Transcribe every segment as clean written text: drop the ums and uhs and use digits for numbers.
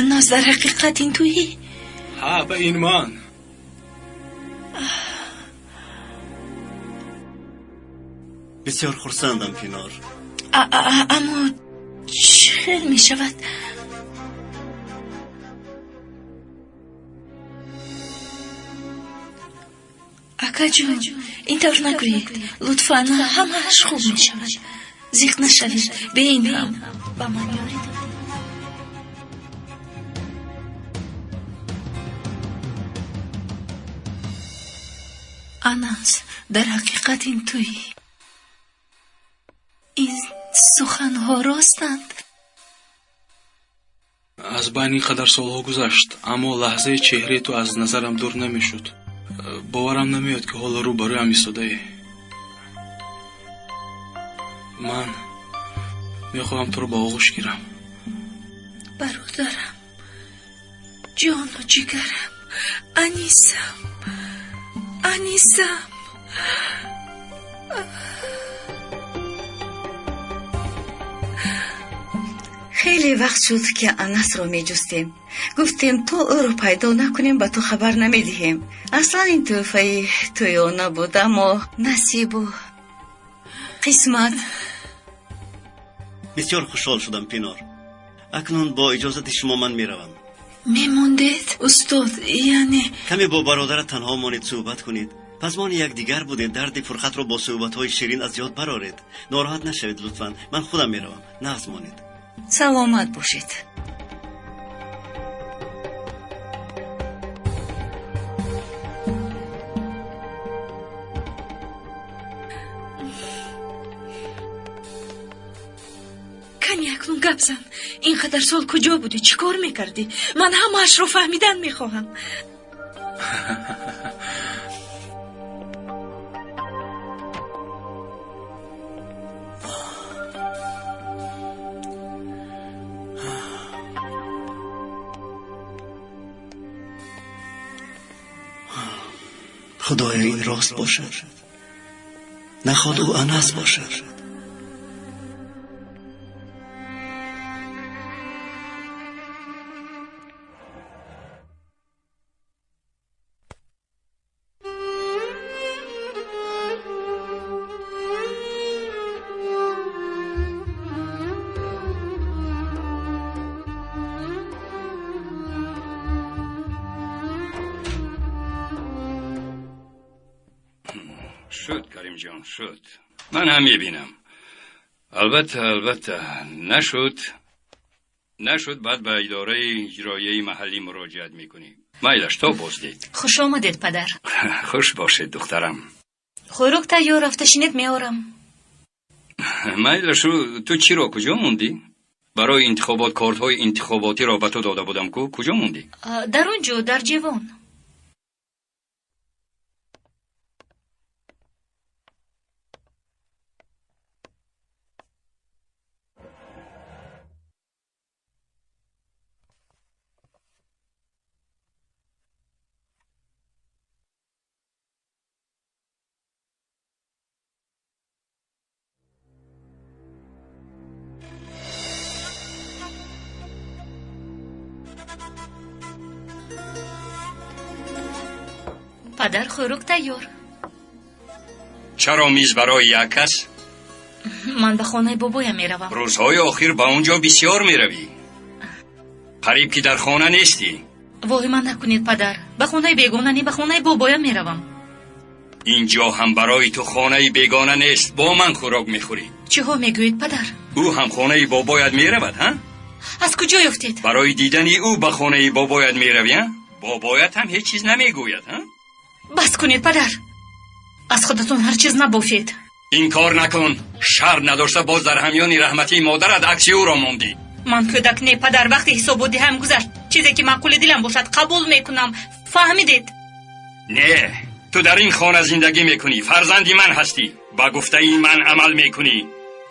ناز در حقیقت این تویی؟ ها به این من. بسیار خرسندم پینار. اما چه می شود؟ اکا جون اینطور نگویید لطفاً، همه‌اش خوب می شود. زیق نشوید. به این هم با من یاری دارید. آناز در حقیقت این تویی؟ این سخنها راستند؟ از بین اینقدر سالها گذشت اما لحظه چهره تو از نظرم دور نمیشد. باورم نمیاد که حالا رو برای هم ایستاده. من میخواهم تو رو با آغوش گیرم. برادرم، جان و جگرم، انیسم. خیلی وقت شد که انس رو می جستیم. گفتیم تو او رو پیدا نکنیم به تو خبر نمی دهیم. اصلا این توفه توی او نبود، اما نصیب و قسمت. بسیار خوشحال شدم پینار. اکنون با اجازت شما من میروم. میموندید استاد؟ یعنی کمی با برادرت تنها مانید صحبت کنید. پس ما یک دیگر بودید. درد فرخت رو با صحبت‌های شیرین از یاد برارید. ناراحت نشوید لطفاً. من خودم میروم. نغز مانید. سلامت باشید. کمی اکنون گپ زن. اینقدر سال کجا بودی؟ چی کار میکردی؟ من همه‌اش رو فهمیدن میخواهم. خدایا این راست باشد، نخواد او انس باشد. شد کریم جان، شد. من هم میبینم. البته نشد بعد به اداره اجرایی محلی مراجعت میکنی. میلش تو بازدید. خوش آمدید پدر. خوش باشید دخترم. خوراک تیار رفتشینت میارم. میلش تو چی را کجا موندی؟ برای انتخابات کارت‌های انتخاباتی را به تو داده بودم کجا موندی؟ در اونجا در جوان. پدر خوراک تیار. چرا میز برای یک کس؟ من به خانه بابایم میروم. روزهای آخر به اونجا بسیار میروی. قریب که در خانه نیستی. وای من نکنید پدر، به خانه بیگانه نی، به خانه بابایم میروم. اینجا هم برای تو خانه بیگانه نیست، با من خوراک میخوری. چه ها میگویید پدر؟ او هم خانه بابایت میرود ها؟ از کجا یافتید؟ برای دیدن او به خانه بابایت میروی ها؟ بابایت هم هیچ چیز نمیگوید ها؟ بس کنید پدر، از خودتون هر چیز نبافید. این کار نکن. شر نداشته باز در همیان رحمتی مادرت عکسی او را موندی. من کودک نه پدر، وقتی حساب و دهم گذشت چیزی که معقول دلم باشد قبول میکنم. فهمیدید؟ نه، تو در این خانه زندگی میکنی، فرزندی من هستی، با گفته ای من عمل میکنی.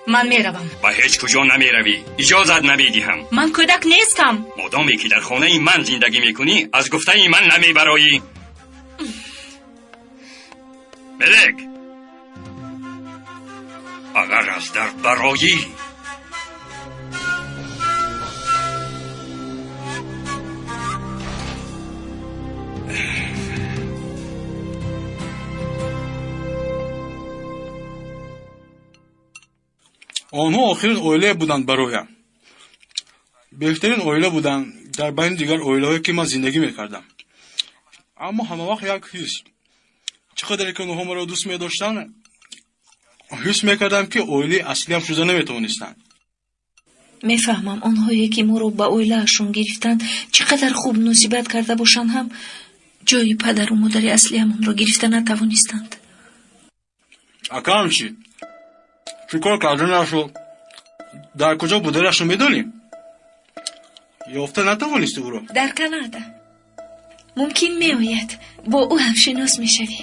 من میروم. با هیچ کجا نمیروی، اجازت نمیدهم. من کودک نیستم. مادامی که در خانه من زندگی میکنی از گفته ای من نمیبرایی. ملک، اگر از در برایی آنها آخرین اویله بودند برایم. بهترین اویله بودند در بین دیگر اویله‌هایی که من زندگی میکردم. اما همه وقت یک حس، چقدر که اونها مرا دوست می‌داشتند، حس میکردم که اویله اصلی هم شده نمیتوانستند. میفهمم آنهایی که ما رو به اویله‌شون گرفتن چقدر خوب نصیبت کرده باشن هم جای پدر و مادر اصلی همون رو گرفته نتوانستند. اکرم چی؟ چیکار کردنشو در کجا بودنشو میدونیم؟ یافته نتوانستی او رو؟ در کانادا. ممکن میآید با او هم شناس میشوی.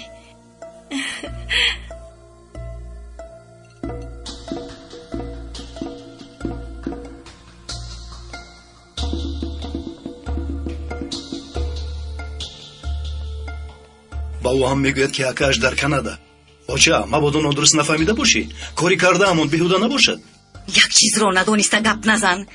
با او هم میگوید که اکاش در کانادا. آچه مبادا نادرست نفهمیده باشی. کاری کرده همون بیهوده نباشد. یک چیز رو ندانسته گپ نزن.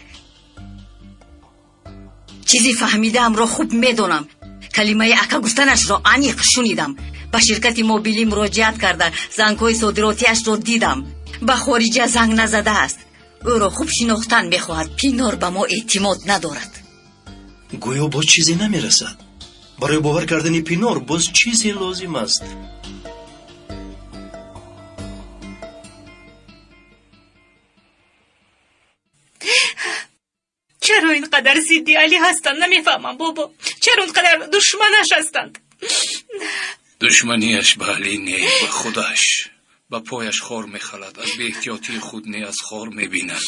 چیزی فهمیدم را خوب میدونم. کلمه اکا گفتنش را عمیق شنیدم. به شرکت موبیلی مراجعت کرده زنگ‌های صادراتیش را دیدم. به خارجی زنگ نزده است. او را خوب شناختن میخواهد. پینار به ما اعتماد ندارد. گویا باز چیزی نمیرسد. برای باور کردن پینار باز چیزی لازم است. چرا اینقدر ضدی علی هستند نمیفهمم بابا. چرا اینقدر دشمنش هستند؟ دشمنیش به علی نه، به خودش. به پایش خار میخلد. از بی احتیاطی خود نه از خار میبیند.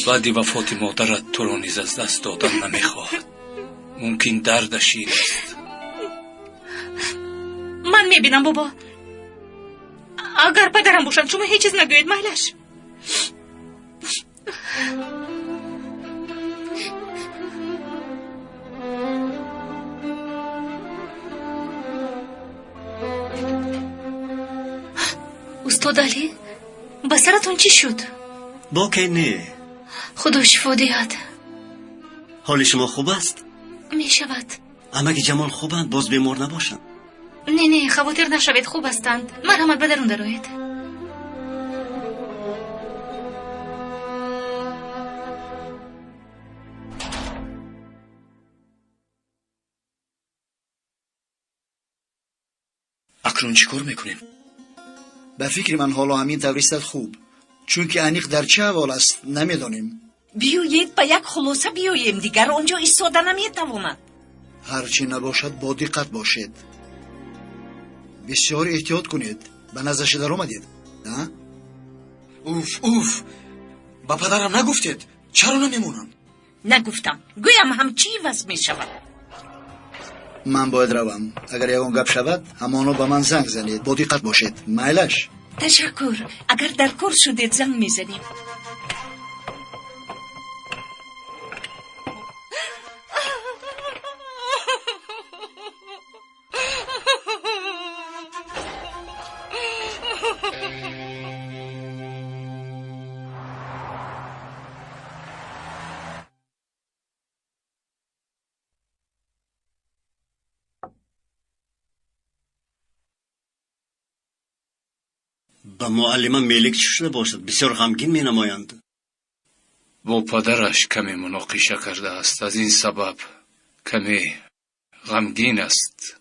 بعد وفات مادرت تو را نیز از دست دادن نمیخواهد. ممکن دردش این است. من میبینم بابا. اگر پدرم باشند شما هیچ چیز نگوید مهلش. استاد علی به سرتون چی شد؟ با که نه. خدا شفا دهد. حال شما خوب است؟ می شود. اما که جمال خوبند باز بیمار نباشند. نه خواطر نشوید، خوب هستند. مرحمت به درون درآید. اکنون چی کار میکنیم؟ به فکر من حالا همین طوریست خوب، چون که انیق در چه حال است نمیدانیم. بیایید به یک خلاصه بیاییم، دیگر آنجا ایستاده نمیتواند. هرچی نباشد با دقت باشید، بسیار احتیاط کنید. به نظرش در آمدید نه؟ اوف با پدرم نگفتید؟ چرا نمیمونن؟ نگفتم، گویم همچی وز میشود. من باید روم. اگر یکان گپ شود همانو به من زنگ زنید. با دقت باشید. میلش. تشکر. اگر در کار شدید زنگ میزنیم. با معلمان ملک چی شده باشد؟ بسیار غمگین می نمایند. با پدرش کمی مناقشه کرده است. از این سبب کمی غمگین است.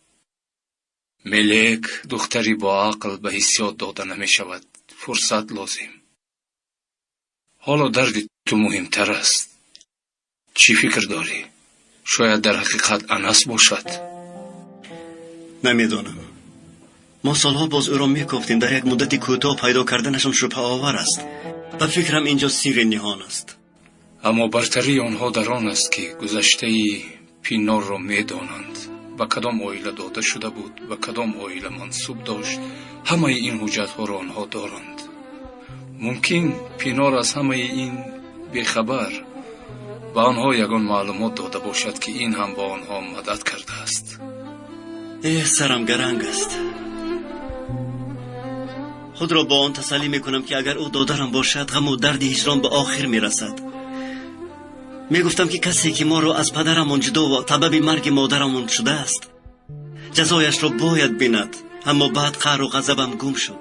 ملک دختری با عقل به حسیات داده نمی شود. فرصت لازم. حالا درد تو مهمتر است. چی فکر داری؟ شاید در حقیقت انس باشد. نمیدانم. ما سالها باز او را میگفتیم در یک مدت کوتاه پیدا کردنشان شبهه آور است و فکرم اینجا سیر نهان است. اما برتری آنها در آن است که گذشته پینار را میدانند و کدام عائله داده شده بود و کدام عائله منصوب داشت. همه این حجت ها را آنها دارند. ممکن پینار از همه این بیخبر و آنها یگان معلومات داده باشد که این هم با آنها مدد کرده است. سرم گرنگ است. خود را با آن تسلی میکنم که اگر او دادرم باشد غم و درد هجران به آخر میرسد. میگفتم که کسی که ما را از پدرمون جدا و سبب مرگ مادرمون شده است جزایش را باید بیند، اما بعد قهر و غضبم گم شد.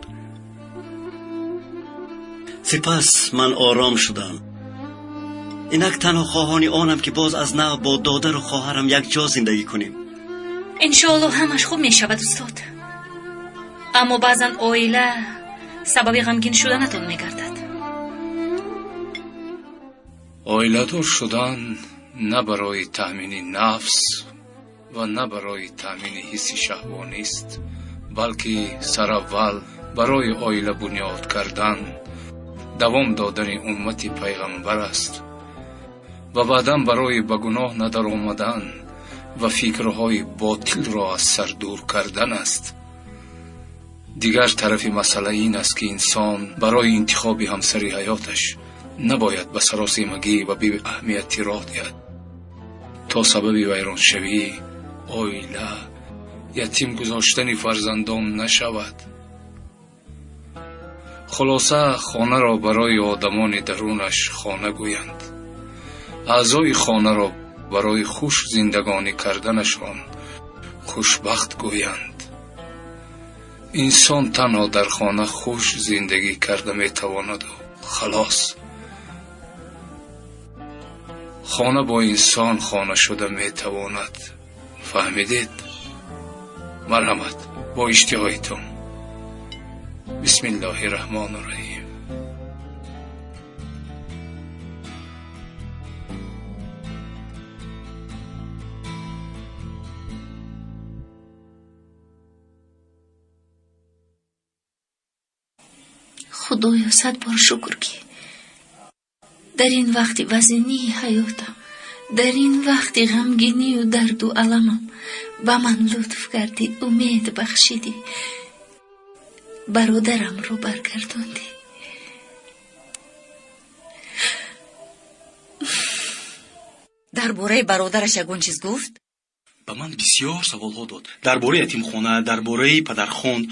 سپس من آرام شدم. اینک تنها خواهانی آنم که باز از نو با دادر و خواهرم یک جا زندگی کنیم. انشاءالله همش خوب می شود استاد. اما بعضا اویله سبب غمگین شدنتون می گردد. اویله‌دار شدن نه برای تأمین نفس و نه برای تأمین حس شهوانی است، بلکه سراول برای اویله بنیاد کردن، دوام دادن امت پیغمبر است و بعداً برای به گناه ندر آمدن و فکرهای باطل را از سر دور کردن است. دیگر طرف مسئله این است که انسان برای انتخاب همسری حیاتش نباید به سراسیمگی و بی اهمیتی راه دهد تا سبب ویران شوی اویله، یتیم گذاشتن فرزندان نشود. خلاصه خانه را برای آدمان درونش خانه گویند، اعضای خانه را برای خوش زندگانی کردنشان خوشبخت گویند. انسان تنها در خانه خوش زندگی کرده میتواند و خلاص. خانه با انسان خانه شده میتواند. فهمیدید؟ مرحمت با اشتهایتون. بسم الله الرحمن الرحیم. خدایا 100 بار شکر که در این وقت وزنی حیاتم، در این وقت غمگینی و درد و علمم به من لطف کردی، امید بخشیدی، برادرم رو برگرداندی. درباره برادرش یگون چیز گفت؟ به من بسیار سوالها داد. درباره یتیمخانه، درباره پدرخوان.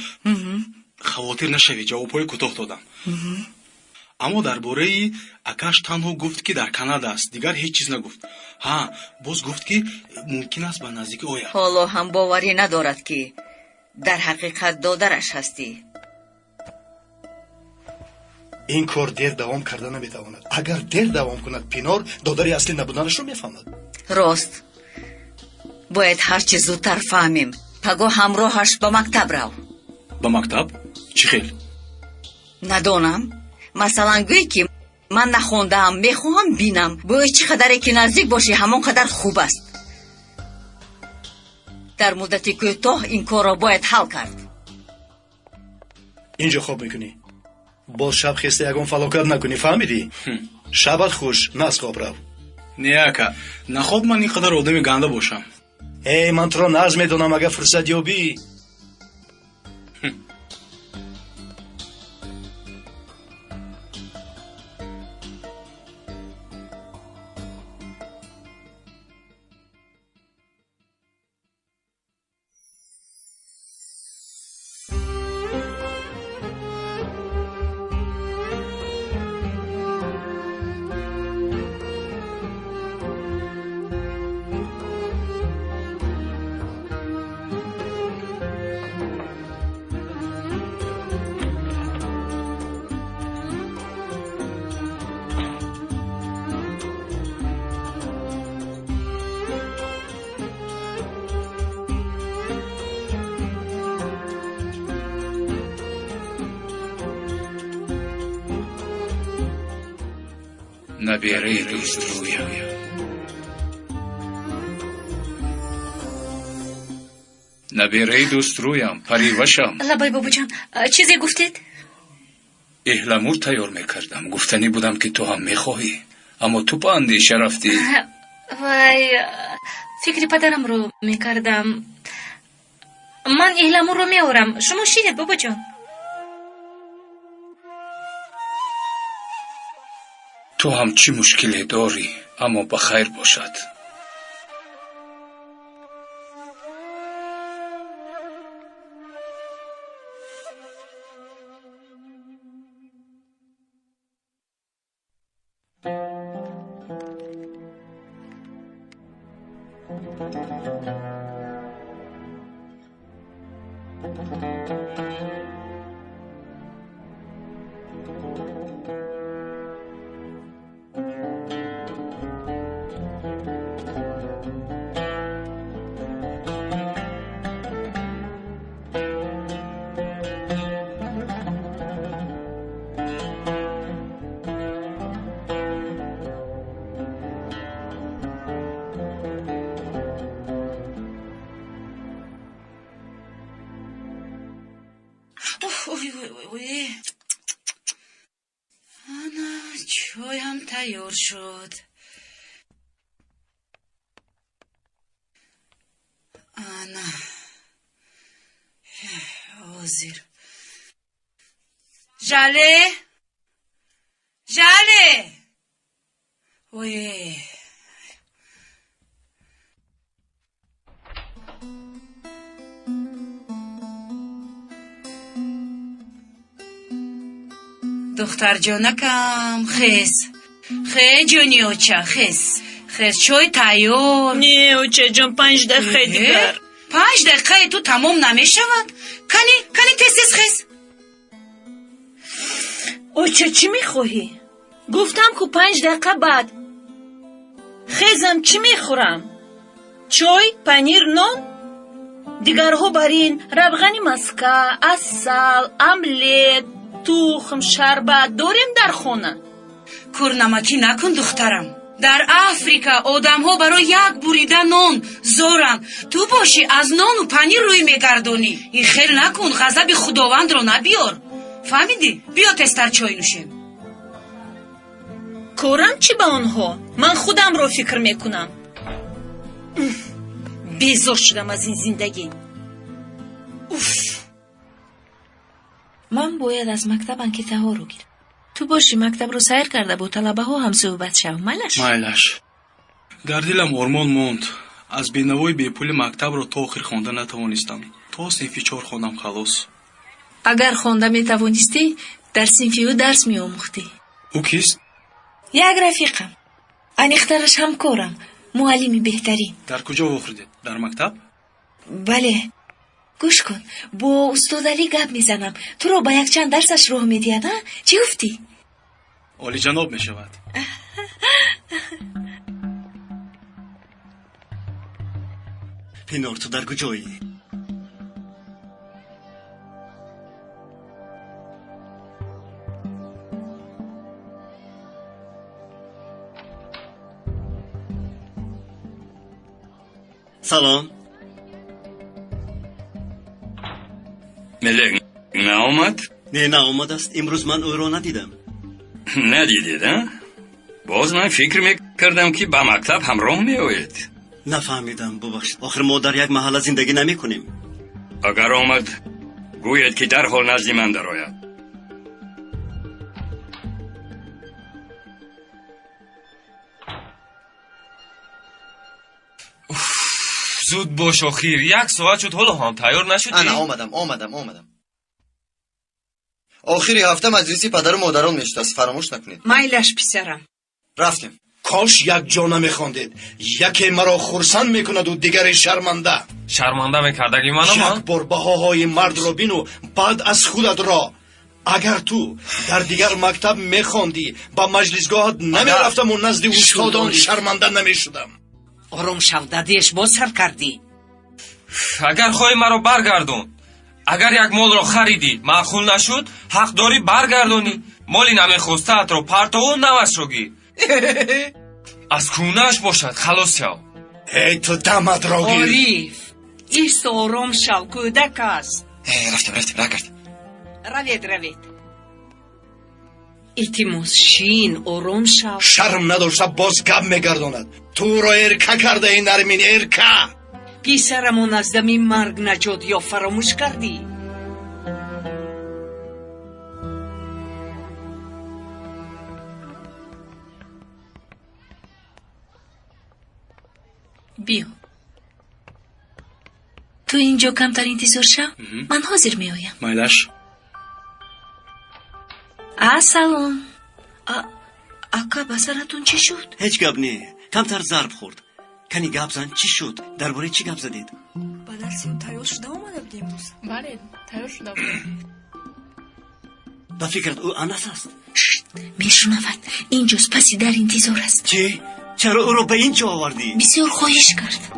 خاطر نشوی جوابهای کوتاه دادم. اما درباره اکاش تنها گفت که در کانادا است، دیگر هیچ چیز نگفت. ها، باز گفت که ممکن است به نزدیک آید. حالا هم باوری ندارد که در حقیقت دادرش هستی. این کار دیر دوام کرده نمیتواند. اگر دیر دوام کند پینار دادری اصلی نبودنش رو میفهمد. راست، باید هرچی زودتر فهمیم. پگاه همراهش به مکتب رو. به مکتب؟ چی خیل؟ ندانم. مثلا گوی که من نخوندم میخواهم بینم. باید چقدر که نزدیک باشی همون قدر خوب است. در مدت کوتاه این کار را باید حل کرد. اینجا خواب میکنی؟ باز شب خسته یگون فلاکت نکنی، فهمیدی؟ شبت خوش، نه از خواب رو. نه اکا، نخواب من اینقدر آدم گنده باشم. ای من تو را نرز میدونم اگر فرصت یابی. نبیره دوست رویم. نبیره دوست رویم، پریوشم. لبای بابا جان، چیزی گفتید؟ اهلمور تیار میکردم، گفتنی بودم که تو هم میخواهی، اما تو با اندیشه رفتی. وای، فکر پدرم رو میکردم. من اهلمور رو میارم، شما شیدید بابا جان. تو هم چی مشکلی داری، اما بخیر باشد. اوی آنا چایم تیار شد. آنا حاضر. جاله اوی دختر جانکم خیز جونی اوچه خیز چای تیار. نه اوچه جان 5 دقیقه دیگر. 5 دقیقه تو تمام نمیشود. کنی تیز خیز. اوچه چی میخوهی؟ گفتم که 5 دقیقه بعد. خیزم چی میخورم؟ چای، پنیر، نان؟ دیگرها برین روغن مسکه، عسل، املت، توخم، شربت داریم در خونه. کورنمکی نکن دخترم. در افریقا آدم ها برای یک بریده نان زورن. تو باشی از نان و پنیر روی میگردانی. این خیل نکن، غضب خداوند رو نبیار. فهمیدی؟ بیا تستر چای نوشیم. کورم چی به آنها؟ من خودم رو فکر میکنم. بیزار شدم از این زندگی. من باید از مکتب انکیته ها رو گیرم. تو باشی مکتب رو سیر کرده با طلبه ها هم صحبت شو. مайлаш дар дилам ормон монд аз бенавои бепули мактабро то охир хонда натавонистам. то синфи 4 хонам халос. اگر خونده میتوانستی در صنفی او درس میآموختی. ӯ кист? یک رفیقم. انیخترش همکارم. معلمی بهترین. дар куҷо охӯрдед? дар мактаб? بله. گوش کن. با استاد علی گپ میزنم. تو رو با یک چند درسش راه میدید. چی گفتی؟ олиҷаноб мешавад. پینار تو در کجایی؟ سلام. ملک نآمد؟ نه آمد است. امروز من او را ندیدم. ندیدید ها؟ باز من فکر میکردم که با مکتب همراه میآید. نفهمیدم ببخشید. آخر ما در یک محله زندگی نمی کنیم. اگر آمد گوید که در حال نزد من درآید. زود باش آخیر. 1 ساعت شد حالا هم تیار نشدی؟ انا آمدم. آخری هفته مجلسی پدر و مادران میشد. فراموش نکنید. مایلش پسرم. رفتیم. کاش یک جا نمیخواندید. یکی مرا خرسند میکند و دیگری شرمنده. شرمنده میکردگی منو؟ یک بار بهاهای مرد را بینو بعد از خودت را. اگر تو در دیگر مکتب میخواندی با مجلسگاهت نمیرفتم و نزد استادان شرمنده نمیشدم. آرام شو دادیش باز سر کردی. اگر خواهی مرا برگردون. اگر یک مال را خریدی معقول نشد حق داری برگردونی. مالی نمیخواستت را پرتو نوش رو گیر. از کونهش باشد خلاص شو. ای تو دمت را گیر. عارف ایست آرام شو کودک است. رفتیم روید التماس شین آرام شو. شرم نداشته باز گپ میگرداند. تو را ارکه کرده این نرمین ارکه. پسرمون از دم مرگ نجات یا فراموش کردی؟ بیا. تو اینجا کمتر انتظار شو. من حاضر می آیم. майлаш سلام. اکا بسرتون چی شد؟ هیچ گپ نه. کمتر ضرب خورد. کنی گپ زن چی شد؟ درباره چی گپ زدید؟ با درسیم تیار شده آمده بود امروز. بله تیار شده بود. به فکرت او انس است؟ میشنود اینجاست، پسی در انتظار است. چی؟ چرا او رو به اینجا آوردی؟ بسیار خواهش کرد.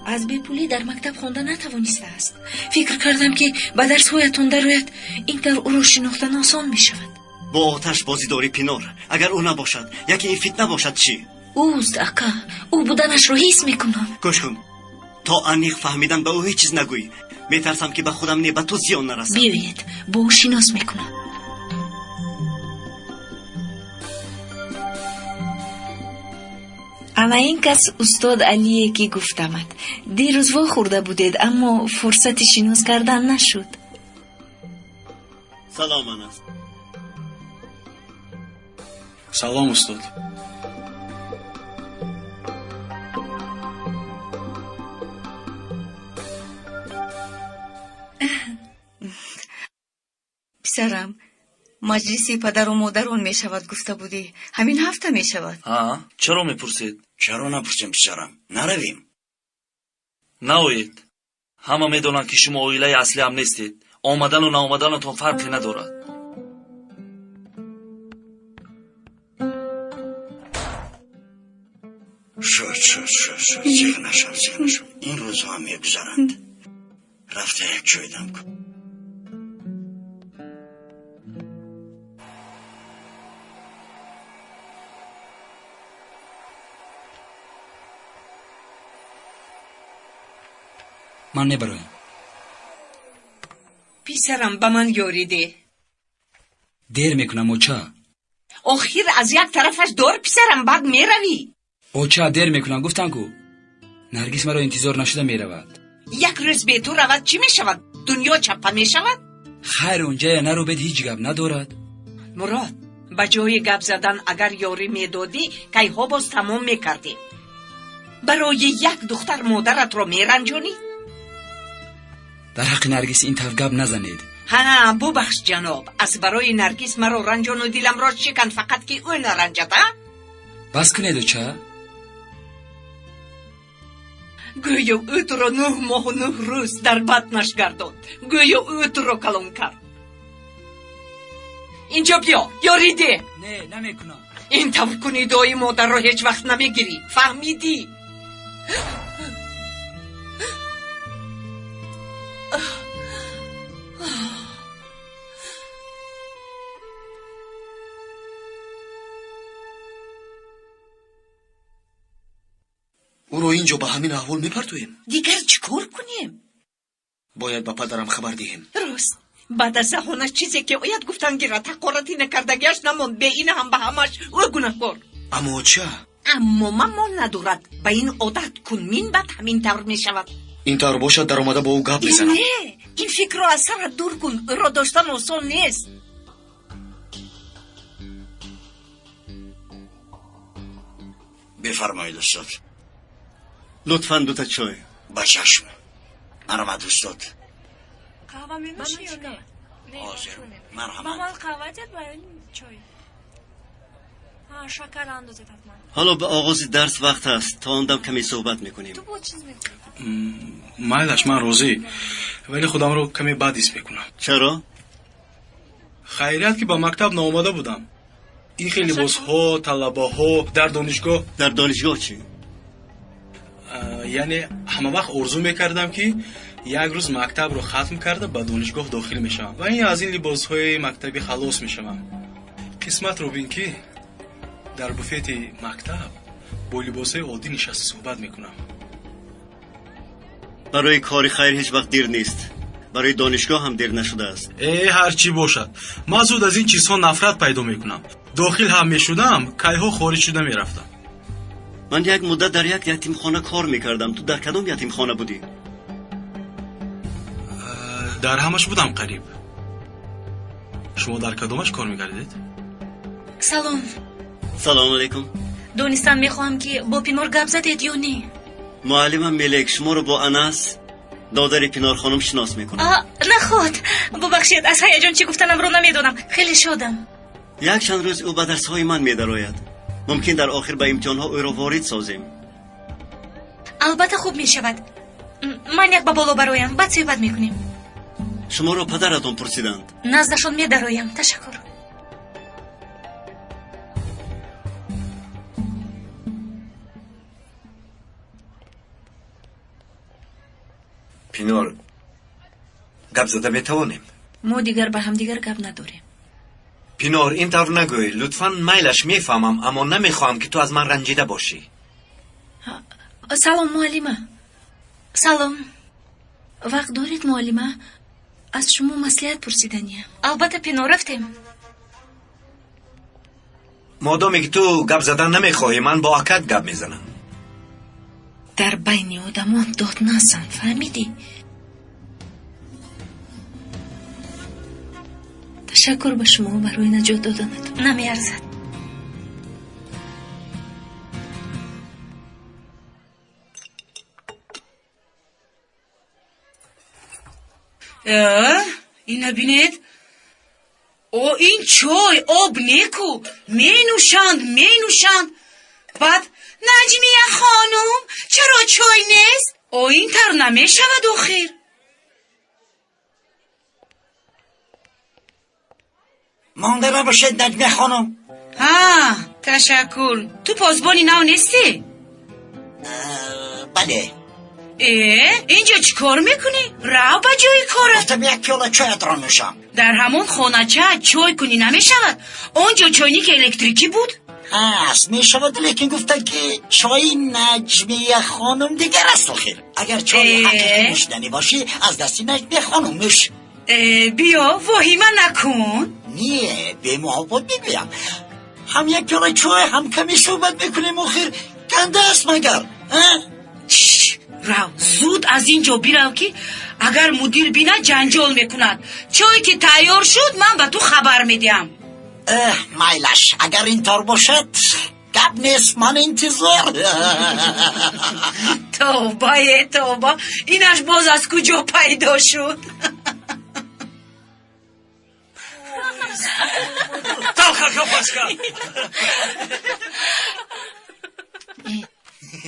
از بیپولی در مکتب خونده نتوانسته است. فکر کردم که به درس‌هایتان درآید، این در او را شناختن آسان می شود. با آتش بازی داری پینار. اگر او نباشد، یکی این فتنه باشد چی؟ اوست اکا، او بودنش را حس میکنم. گوش کن، تا عمیق فهمیدن به او هیچ چیز نگویی. میترسم که به خودم نه به تو زیان نرسم. بیایید با او شناس میکنم. اما این کس استاد علیه که گفتمد. دیروز وا خورده بودید اما فرصت شناس کردن نشد. سلام انس. سلام استاد. پسرم، مجلسی پدر و مادران می شود گفته بودی. همین هفته می شود. چرا میپرسید؟ چرا نپرسیم پسرم؟ نرویم. نوید. همه میدونن که شما اویله اصلی هم نیستید. آمدن و ناآمدنتون فرقی ندارد. شد زیر نشو. این روزها میگذرند. رفته یک جای دم کن. من نبرایم. پسرم به من یاریده. دیر میکنم اوچا. آخر از یک طرفش دار پسرم، بعد میروی. اوچا دیر میکنم، گفتم کو نرگس مرا انتظار نشده میرود. یک روز به تو رود چی میشود؟ دنیا چپه میشود؟ خیر اونجا نرو بد هیچ گپ ندارد. مراد، به جای گپ زدن اگر یاری میدادی کیها باز تمام میکردی. برای یک دختر مادرت را میرنجانی؟ در حق نرگس این طرف گپ نزنید. ها ببخش جناب، از برای نرگس مرا رنجان و دلم را شکن، فقط که او نرنجد. بس کنید اوچا. گویا او تو را 9 ماه و 9 روز در بطنش گرداند. گویا او تو را کلان کرد. اینجا بیا، یاریده. نه نمیکنم. این طور کنی دعای مادر را هیچ وقت نمیگیری، فهمیدی؟ او رو اینجا به همین احوال میپرتویم. دیگر چیکار کنیم؟ باید به پدرم خبر دهیم. درست. بعد از زهانش چیزی که باید گفتن گیره تقارتی نکردگیش نمون، به این هم به همش او گناهکار. اما چه؟ اما ممان ندارد. به این عادت کن، من بعد همین طور می شود. این طور باشد در آمده با او گپ بزنم. نه، این فکر را از سر دور کن. او را داشتن آسان نیست. بفرمایید استاد. لطفاً 2 تا چای. با چشم. مرحمت استاد. قهوه می نوشی یا نه؟ حاضر. مرحمت. مامان قهوه داد برای چای. شکر اندازه حتما. حالا به آغاز درس وقت است. تا آن دم کمی صحبت میکنیم. تو با چیز میکنی؟ مایلش من راضی، ولی خودم رو کمی بد حس میکنم. چرا؟ خیریت که با مکتب ناآمده بودم. این خیلی لباسها، طلباها در دانشگاه. در دانشگاه چی؟ یعنی همه وقت آرزو میکردم که یک روز مکتب رو ختم کرده به دانشگاه داخل میشم و این از این لباسهای مکتبی خلاص میشم. قسمت رو بین که در بوفت مکتب با لباسهای عادی نشسته صحبت میکنم. برای کاری خیر هیچ وقت دیر نیست. برای دانشگاه هم دیر نشده است. هر چی باشد، من زود از این چیزها نفرت پیدا میکنم. داخل هم میشدم، کایها خارج شده میرفتم. من یک مدت در یک یتیم خانه کار میکردم. تو در کدام یتیم خانه بودی؟ در همش بودم قریب. شما در کدامش کار میکردید؟ سلام. سلام علیکم. دونستان میخواهم که با پینار گپ زدید یا نه؟ معلمم ملک شما رو با انس دادر پینار خانم شناس میکنم. نخواد. ببخشید، از هیجان چی گفتنم رو نمیدونم. خیلی شادم. یک چند روز او به درس‌های من میدراید. ممکن در آخر به امتحان‌ها او را وارد سازیم. البته خوب می شود. من یک با بالا برایم بعد صحبت میکنیم. شما را پدرتان پرسیدند؟ نزدشان می درایم. تشکر. پینار گپ زده میتوانیم؟ ما دیگر به هم دیگر گپ نداریم. پینار این طور نگوی. لطفا میلش میفهمم اما نمیخواهم که تو از من رنجیده باشی. سلام معلمه. سلام. وقت دارید معلمه؟ از شما مصلحت پرسیدنیه. البته پینار رفتیم. مادامی که تو گپ زدن نمیخواهی من با اکد گپ میزنم. در بین آدمان داد نزن. فهمیدی؟ تشکر به شما برای نجات دادنت. نمیارزد. اینا بینید او این چای آب نیکو می نوشند بعد نجمیه خانم چرا چای نیست؟ او این تر نمی شود آخر. مانده نباشد نجمیه خانم. ها تشکر. تو پاسبانی نو نیستی؟ بله. اینجا چی کار میکنی؟ رو با جای کارت. گفتم یک پیاله چایت را نوشم. در همون خانه چای کنی نمیشود؟ اونجا چاینیک الکتریکی بود؟ هست میشود لیکن گفتن که چای نجمیه خانم دیگر است خیر. اگر چای حقیقی نوشیدنی باشی از دستی نجمیه خانم نوش. بیا وحیمه نکن. نیه به محبت بگویم هم یک پیاله چای هم کمی صحبت میکنیم آخر گنده است مگر. رو زود از اینجا بیرو که اگر مدیر بینه جنجال میکند. چای که تیار شد من به تو خبر میدیم. میلش اگر اینطور باشد گپ نیست من انتظار. توبه اینش باز از کجا پیدا شد؟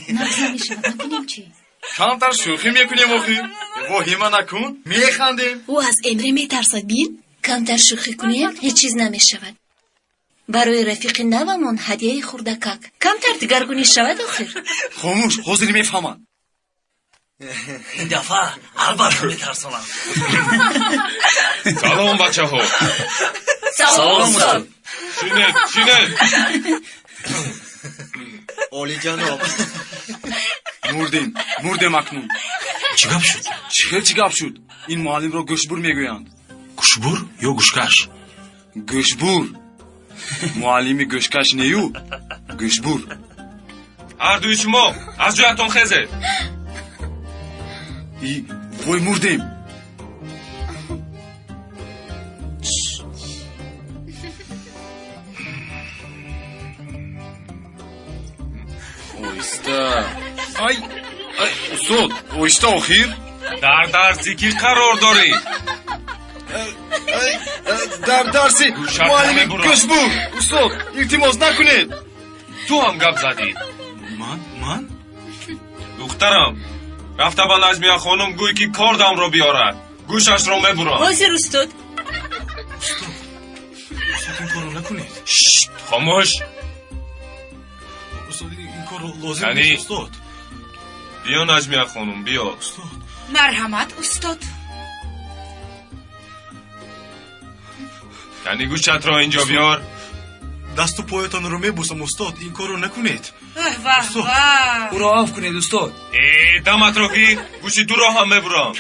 نفسه میشود نکنیم چی؟ کمتر شوخی میکنیم آخی. وحیمه نکن میخندیم. او از امره میترسد. بین کمتر شوخی کنیم هیچ چیز نمیشود. برای رفیق نومون هدیه خوردکک کمتر دگرگونی شود آخر. خاموش حاضری میفهمن. این دفعه البته میترسونم. سلام بچه ها. سلام استاد. شینه عالی جناب. مردیم اکنون. چی گپ شد؟ چی گپ شد؟ این معلم را گوشبور میگویند. گوشبور یا گوشکش؟ گوشبور. معلمی گوشکش نیو گوشبور. هر دوی شما از جایتون خیزه. وای مردیم. اویسته. ای استاد اویسته آخیر. در درسی که قرار داری؟ در درسی معلمی گوشبور. استاد التماس نکنید. تو هم گپ زدی. من؟ دخترم رفته با نجمیه خانم گوی که کاردم رو بیاره. گوشش رو میبرم. حاضر استاد. این کارو نکنید. خاموش. استاد این کارو لازم یعنی نیست استاد. بیا نجمیه خانم بیا. استاد مرحمت استاد. یعنی گوشت را اینجا بیار. دست و پایتان رو میبوسم استاد این کارو نکنید. او را عفو کنید استاد. دمت رو گیر. گوشی تو را هم میبرم.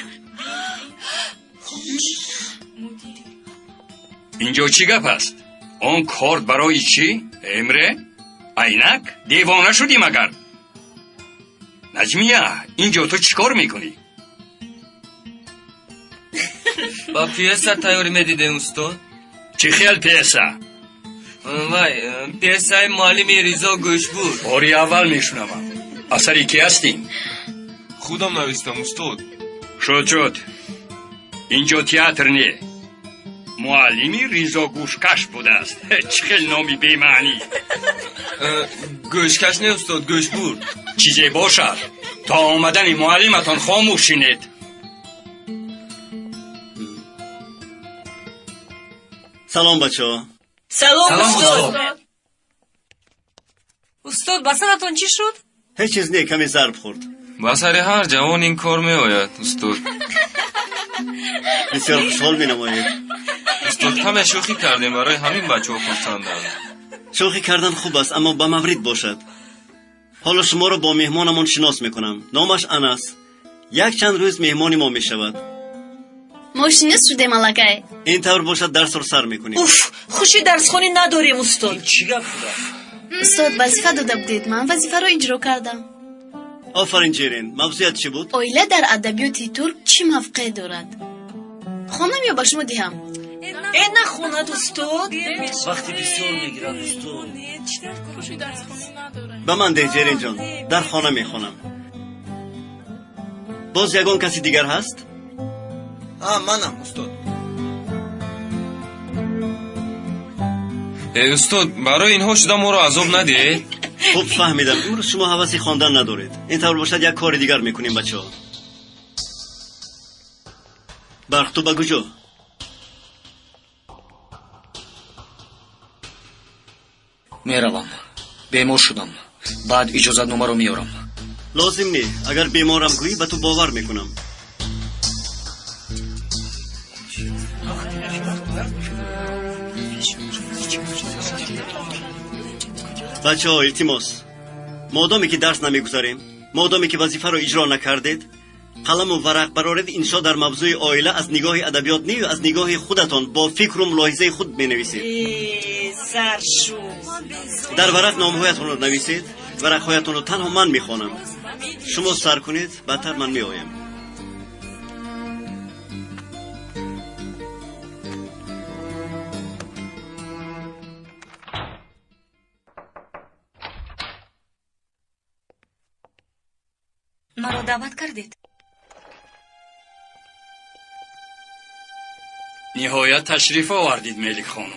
اینجا چی گپ است؟ آن کارت برای چی؟ امره؟ عینک؟ دیوانه شدی مگر؟ نجمیه اینجا تو چیکار میکنی؟ با پیسه تیاری میدیدم استاد. چی خیال پیسه؟ وای پیسه معلم ریزا گوشبور. باری اول میشنوم. اثری کی هستیم؟ خودم نوشتم استاد. شد اینجا تئاتر نه. معلمی ریزا گوشکش بوده است. چه خیلی نامی بی‌معنی. گوشکش نه استاد گوشبور. چیزی باشد تا آمدن معلمتان خاموش شینید. سلام بچه ها. سلام استاد. استاد بسرتون چی شد؟ هیچ چیز نه، کمی ضرب خورد. با سر هر جوان این کار می آید استاد. بسیار خوشحال می نمایید. استاد همه شوخی کردیم برای همین بچه ها خواستندن. شوخی کردن خوب است اما با مورد باشد. حالا شما را با مهمانمان شناس میکنم. نامش انس. یک چند روز مهمانی ما میشود. ماشینیست شده ملکه. این طور باشد درس رو سر میکنیم. اوف، خوشی درس خونی نداریم استاد. چی گپ بوده؟ استاد وظیفه داده بودید، من وظیفه رو اجرا کردم. آفرین جیرین. موضوعیت چی بود؟ اویله در ادبیات ترک چی موقع دارد؟ خانم یا با شما دهم؟ این نخوند استاد؟ وقتی بسیار میگیرد استاد. به من ده جیرین جان، در خانه میخونم. باز یگان کسی دیگر هست؟ منم استاد. استاد برای اینها شده ما رو عذاب نده. خوب فهمیدم. امروز شما حوثی خواندن ندارید. این طور باشد یک کار دیگر میکنیم بچه ها. برق تو بگو جو. میروم. بیمار شدم. بعد اجازت نامه رو میارم. لازم نی. اگر بیمارم گویی به تو باور میکنم. بچه ها التماس، مادامی که درس نمیگذاریم، مادامی که وظیفه رو اجرا نکردید، قلم و ورق برارید انشا در موضوع عائله از نگاه ادبیات نی و از نگاه خودتان با فکر و ملاحظه خود بنویسید. سرشو در ورق نامهایتان رو نویسید. ورقهایتان رو تنها من میخوانم. شما سر کنید، بعدتر من میآیم. مرا دعوت کردید. نهایت تشریف آوردید ملک خانم.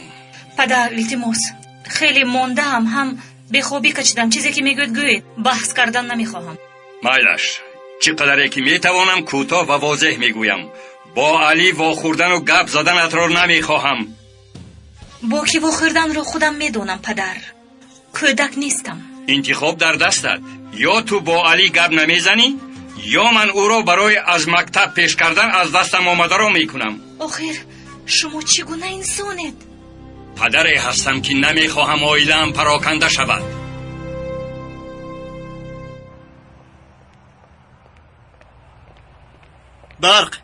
پدر التماس، خیلی مونده هم به خوبی کشیدم. چیزی که میگوید گوید، بحث کردن نمیخواهم. مایلش، چقدر که میتوانم کوتاه و واضح میگویم. با علی واخوردن و گپ زدنت را نمیخواهم. با کی واخوردن رو خودم میدونم پدر. کودک نیستم. انتخاب در دستت. یا تو با علی گپ نمیزنی یا من او را برای از مکتب پیش کردن از دستم آمده را میکنم. آخر شما چگونه انسانید؟ پدری هستم که نمیخواهم عائله‌ام پراکنده شود. برق،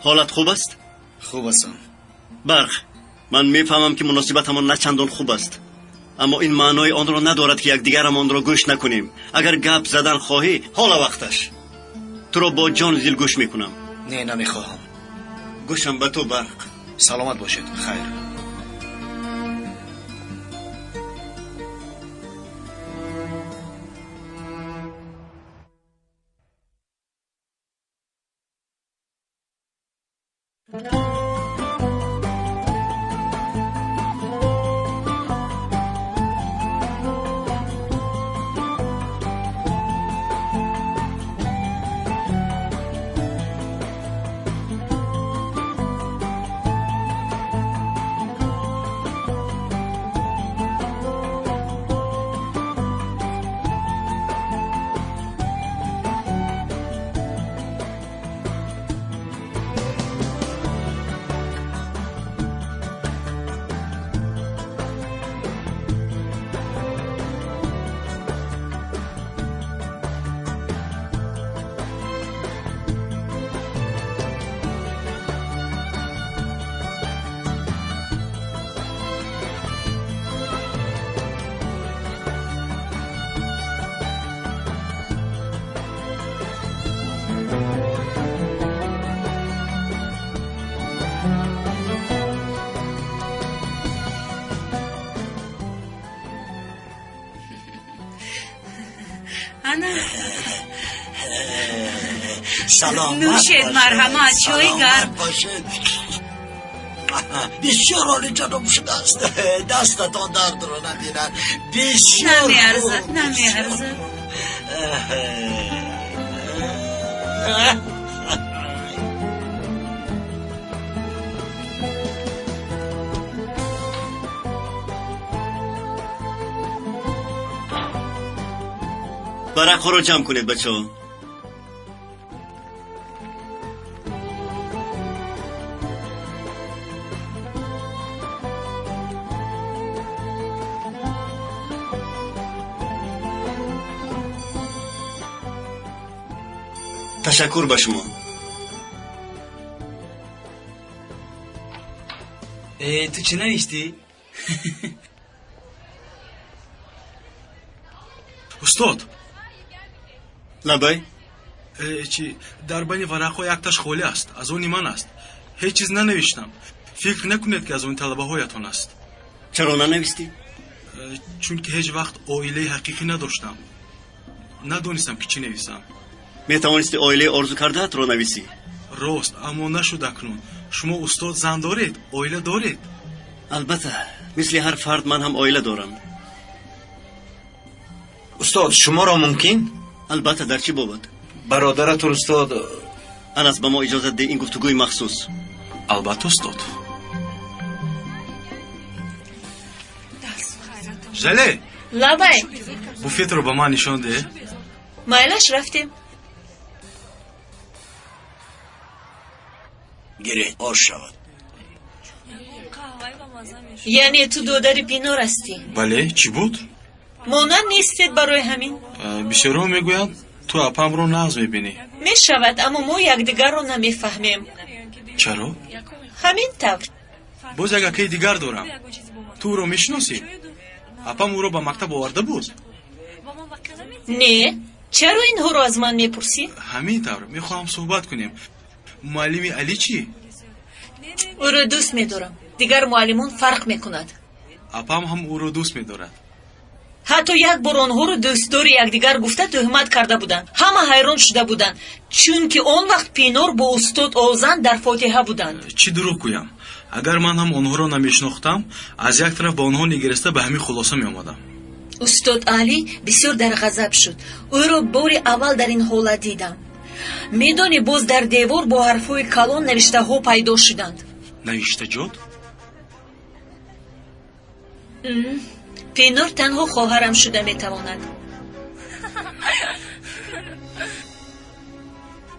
حالت خوب است؟ خوب هستم. برق، من میفهمم که مناسبتمان نه چندان خوب است، اما این معنای آن را ندارد که یکدیگرمان آن را گوش نکنیم. اگر گپ زدن خواهی حالا وقتش. تو را با جان و دل گوش میکنم. نه نمیخواهم. گوشم به تو برق. سلامت باشید. خیر. سلام نوشید مرحمت. چای گرم. بسیار عالی جناب شده است. دستتان درد رو نبینن. بسیار نمیارزد نمیارزد. برق‌ها رو جمع کنید بچه ها. تشکر به شما. تو چی نوشتی؟ استاد لبای چی در بین ورق‌ها یک تاش خالی است. از اون من است. هیچ چیز ننوشتم. فکر نکنید که از اون طلبه هایتان است. چرا ننوشتی؟ چون که هیچ وقت عائله حقیقی نداشتم. ندانستم که چی نویسم. می توانستی عائله آرزو کرده را نویسی؟ راست، اما نشد اکنون. شما استاد زن دارید؟ عائله دارید؟ البته مثل هر فرد من هم عائله دارم. استاد شما را ممکن؟ البته. در چی بابت؟ برادرتون استاد انس به ما اجازه ده این گفتگوی مخصوص. البته استاد. جله لبای بوفیت رو به من نشان ده. مایلش رفتیم. گره آش شود. یعنی تو دودر پینور هستی؟ بله چی بود؟ مانند نیستید برای همین؟ بیشترها میگوید تو اپم رو ناز میبینی. میشود اما ما یکدیگر رو نمیفهمیم. چرا؟ همین طور. باز یک اکی دیگر دارم. تو رو میشناسی؟ اپم او رو به مکتب آورده بود. نه چرا اینها رو از من میپرسی؟ همین طور میخواهم صحبت کنیم. معلم علی چی؟ او رو دوست میدارم. دیگر معلمون فرق میکند. اپم هم او رو دوست میدارد. حتی یک بار آنها رو دوستدار یکدیگر گفته تهمت کرده بودند. همه حیران شده بودند چون که آن وقت پینور با استاد آذن در فاتحه بودند. چی دروغ گویم؟ اگر من هم آنها رو نمیشناختم از یک طرف با آنها نگرسته به همین خلاصه می آمدم. استاد علی بسیار در غضب شد. او را بار اول در این حالت دیدم. میدانی باز در دیوار با حرفهای کلان نوشته ها پیدا شدند. نوشته جد؟ پینور تنها خواهرم شده میتواند.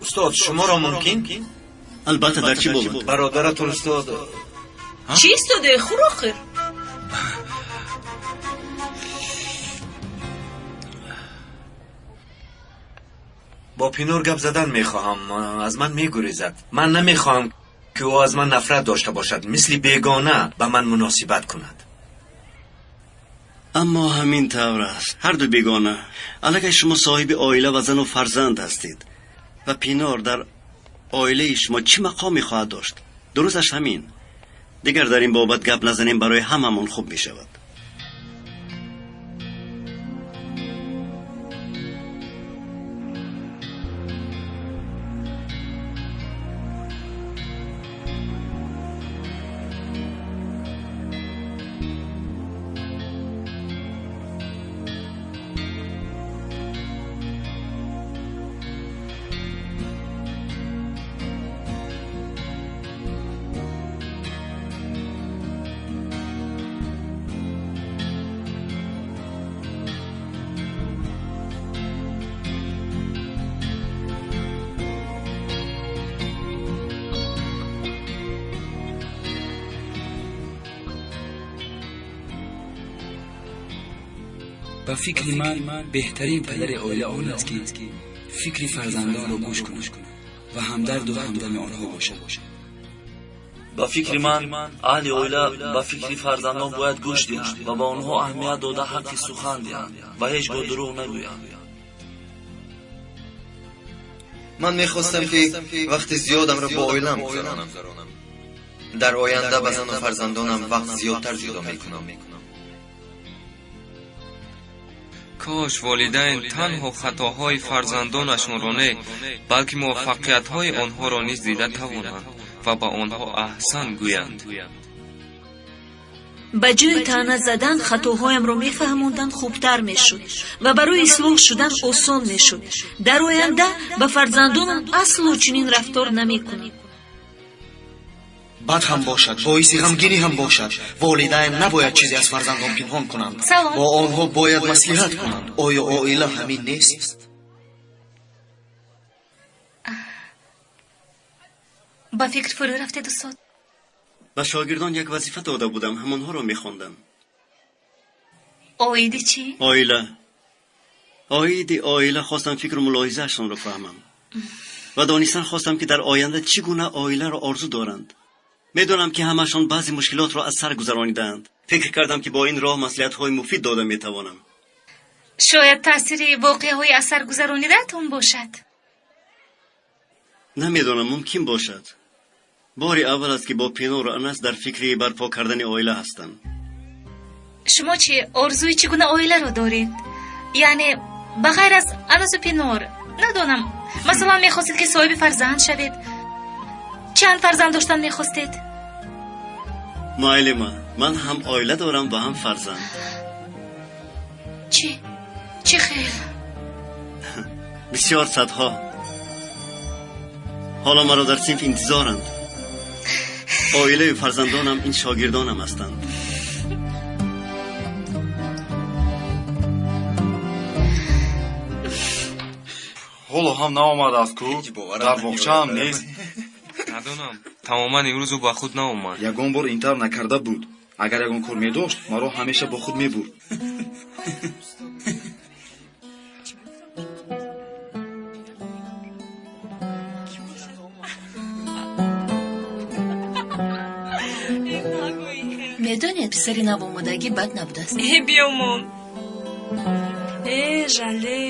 استاد شما را ممکن؟ البته. در چی بابت؟ برادرتون استاد چی استاده خروخر؟ با پینور گپ زدن میخواهم. از من میگریزد. من نمیخواهم که او از من نفرت داشته باشد. مثل بیگانه به من مناسبت کند. اما همین طور است. هر دو بیگانه. البته شما صاحب عائله و زن و فرزند هستید و پینار در عائله شما چه مقامی خواهد داشت؟ درستش همین. دیگر در این بابت گپ نزنیم، برای هممون خوب می شود. با فکر من بهترین پدر عائله آن است که فکر فرزندان را گوش کند و همدرد و همدم آنها باشد. با فکر من اهل عائله با فکر فرزندان باید گوش دهند و با آنها اهمیت داده حق سخن دهند و هیچگاه دروغ نگویند. من میخواستم که وقت زیادم را با عائله‌ام گذرانم. در آینده به زن و فرزندانم وقت زیادتر جدا میکنم. کاش والدین تنها خطاهای فرزندانشان را نه، بلکه موفقیت‌های آنها را نیز دیده توانند و با آنها احسان گویند. ба ҷои таъна задан хатоҳоямро мефаҳмонданд хубтар мешуд ва барои ислоҳ шудан осон мешуд. дар оянда ба фарзандонам асло чунин рафтор намекунем. бад ҳам бошад, боиси ғамгинӣ ҳам бошад. волидайн набояд чизе аз фарзандон пинҳон кунанд. бо онҳо бояд маслиҳат кунанд. оё оила ҳамин нест? ба фикр фурӯ рафтед устод? ба шогирдон як вазифа дода будам, ҳамонҳоро мехондам. оиди чӣ? оиди оила хостам фикру мулоҳизаашонро фаҳмам ва донистан хостам ки дар оянда чӣ гуна оиларо орзу доранд. медонам ки ҳамаашон баъзе мушкилотро аз сар гузаронидаанд. фикр кардам ки бо ин роҳ маслиҳатҳои муфид дода метавонам. шояд таъсири воқеаҳои аз сар гузаронидаатон бошад. намедонам, мумкин бошад. бори аввал аст ки бо пинору анас дар фикри барпо кардани оила ҳастам. шумо чӣ, орзуи чӣ гуна оиларо доред? яъне ба ғайр аз анасу пинор, надонам, масалан мехостед ки соҳиби фарзанд шавед? чанд фарзанд доштан мехостед? муаллима, ман ҳам оила дорам ва ҳам фарзанд. чӣ хел? бисёр садҳо. ҳоло маро дар синф интизоранд. оилаю фарзандонам ин шогирдонам ҳастанд. ҳоло ҳам наомадааст ку? дар боғчаам нест? надонам, тамоман имрӯзу ба худ наомад. ягон бор интар накарда буд. агар ягон кор медошт, маро ҳамеша бо худ мебурд. медонед писари навомадагӣ бад набудааст. биёмон. жале.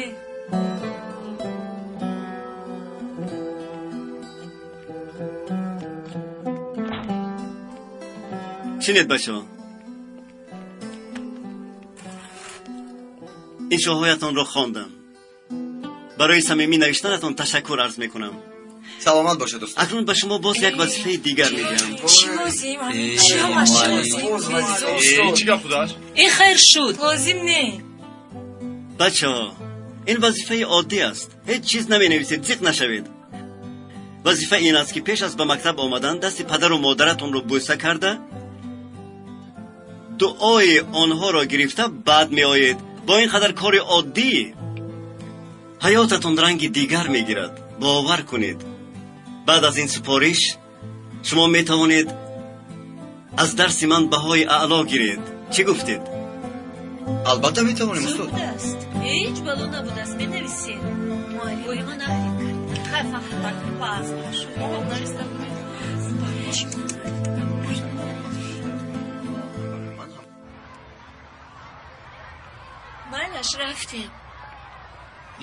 чинед бачаҳо, ин шоҳоятонро хондам. барои самимӣ навиштанатон ташаккур арз мекунам. саломат бошед устод. акнун ба шумо боз як вазифаи дигар мегӯям. чӣ гап будааст? ин хайр шуд. лозим не. бачаҳо, ин вазифаи оддӣ аст. ҳеҷ чиз наменависед, зиқ нашавед. вазифа ин аст ки пеш аз ба мактаб омадан дасти падару модаратонро бӯса карда, дуои онҳоро гирифта баъд меоед. бо ин қадар кори оддӣ ҳаётатон ранги дигар мегирад. бовар кунед, баъд аз ин супориш шумо метавонед аз дарси ман баҳои аъло гиред. чӣ гуфтед? албатта метавонем устод. ҳеҷ бало набудааст, менависед. муаллима майлаш рафтем.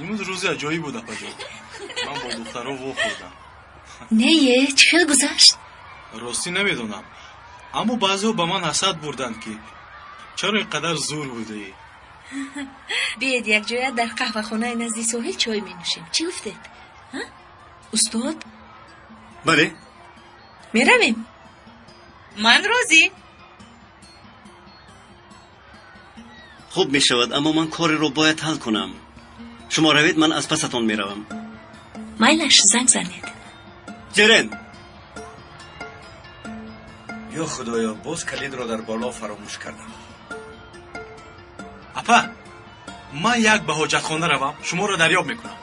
имрӯз рӯзи аҷоиб буд апаҷон. ман бо духтаро вохӯрдам. нее, чӣ хел гузашт? ростӣ намедонам, аммо баъзеҳо ба ман ҳасад бурданд ки чаро ин қадар зур будӣ. биед якҷоя дар қаҳвахонаи назди соҳил чой менӯшем. чӣ гуфтед? устод? бале, меравем. ман розӣ. хуб мешавад, аммо ман кореро бояд ҳал кунам. шумо равед, ман аз пасатон меравам. майлаш, занг занед. ҷерен, ё худоё, боз калидро дар боло фаромӯш кардам. апа, ман як ба ҳоҷатхона равам, шуморо дарёб мекунам.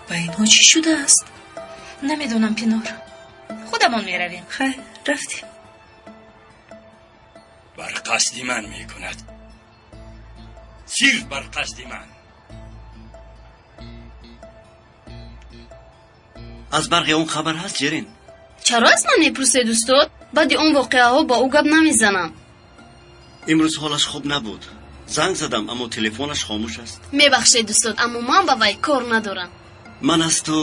ба инҳо чӣ шудааст? намедонам пинор. худамон меравем. хайр, рафтем. бар қасди ман мекунад. сирф бар қасди ман. аз барғи он хабар ҳаст ҷерин? чаро аз ман мепурсед устод? баъди он воқеаҳо ба ӯ гап намезанам. имрӯз ҳолаш хуб набуд. занг задам, аммо телефонаш хомӯш аст. мебахшед устод, аммо ман ба вай кор надорам. ман аз ту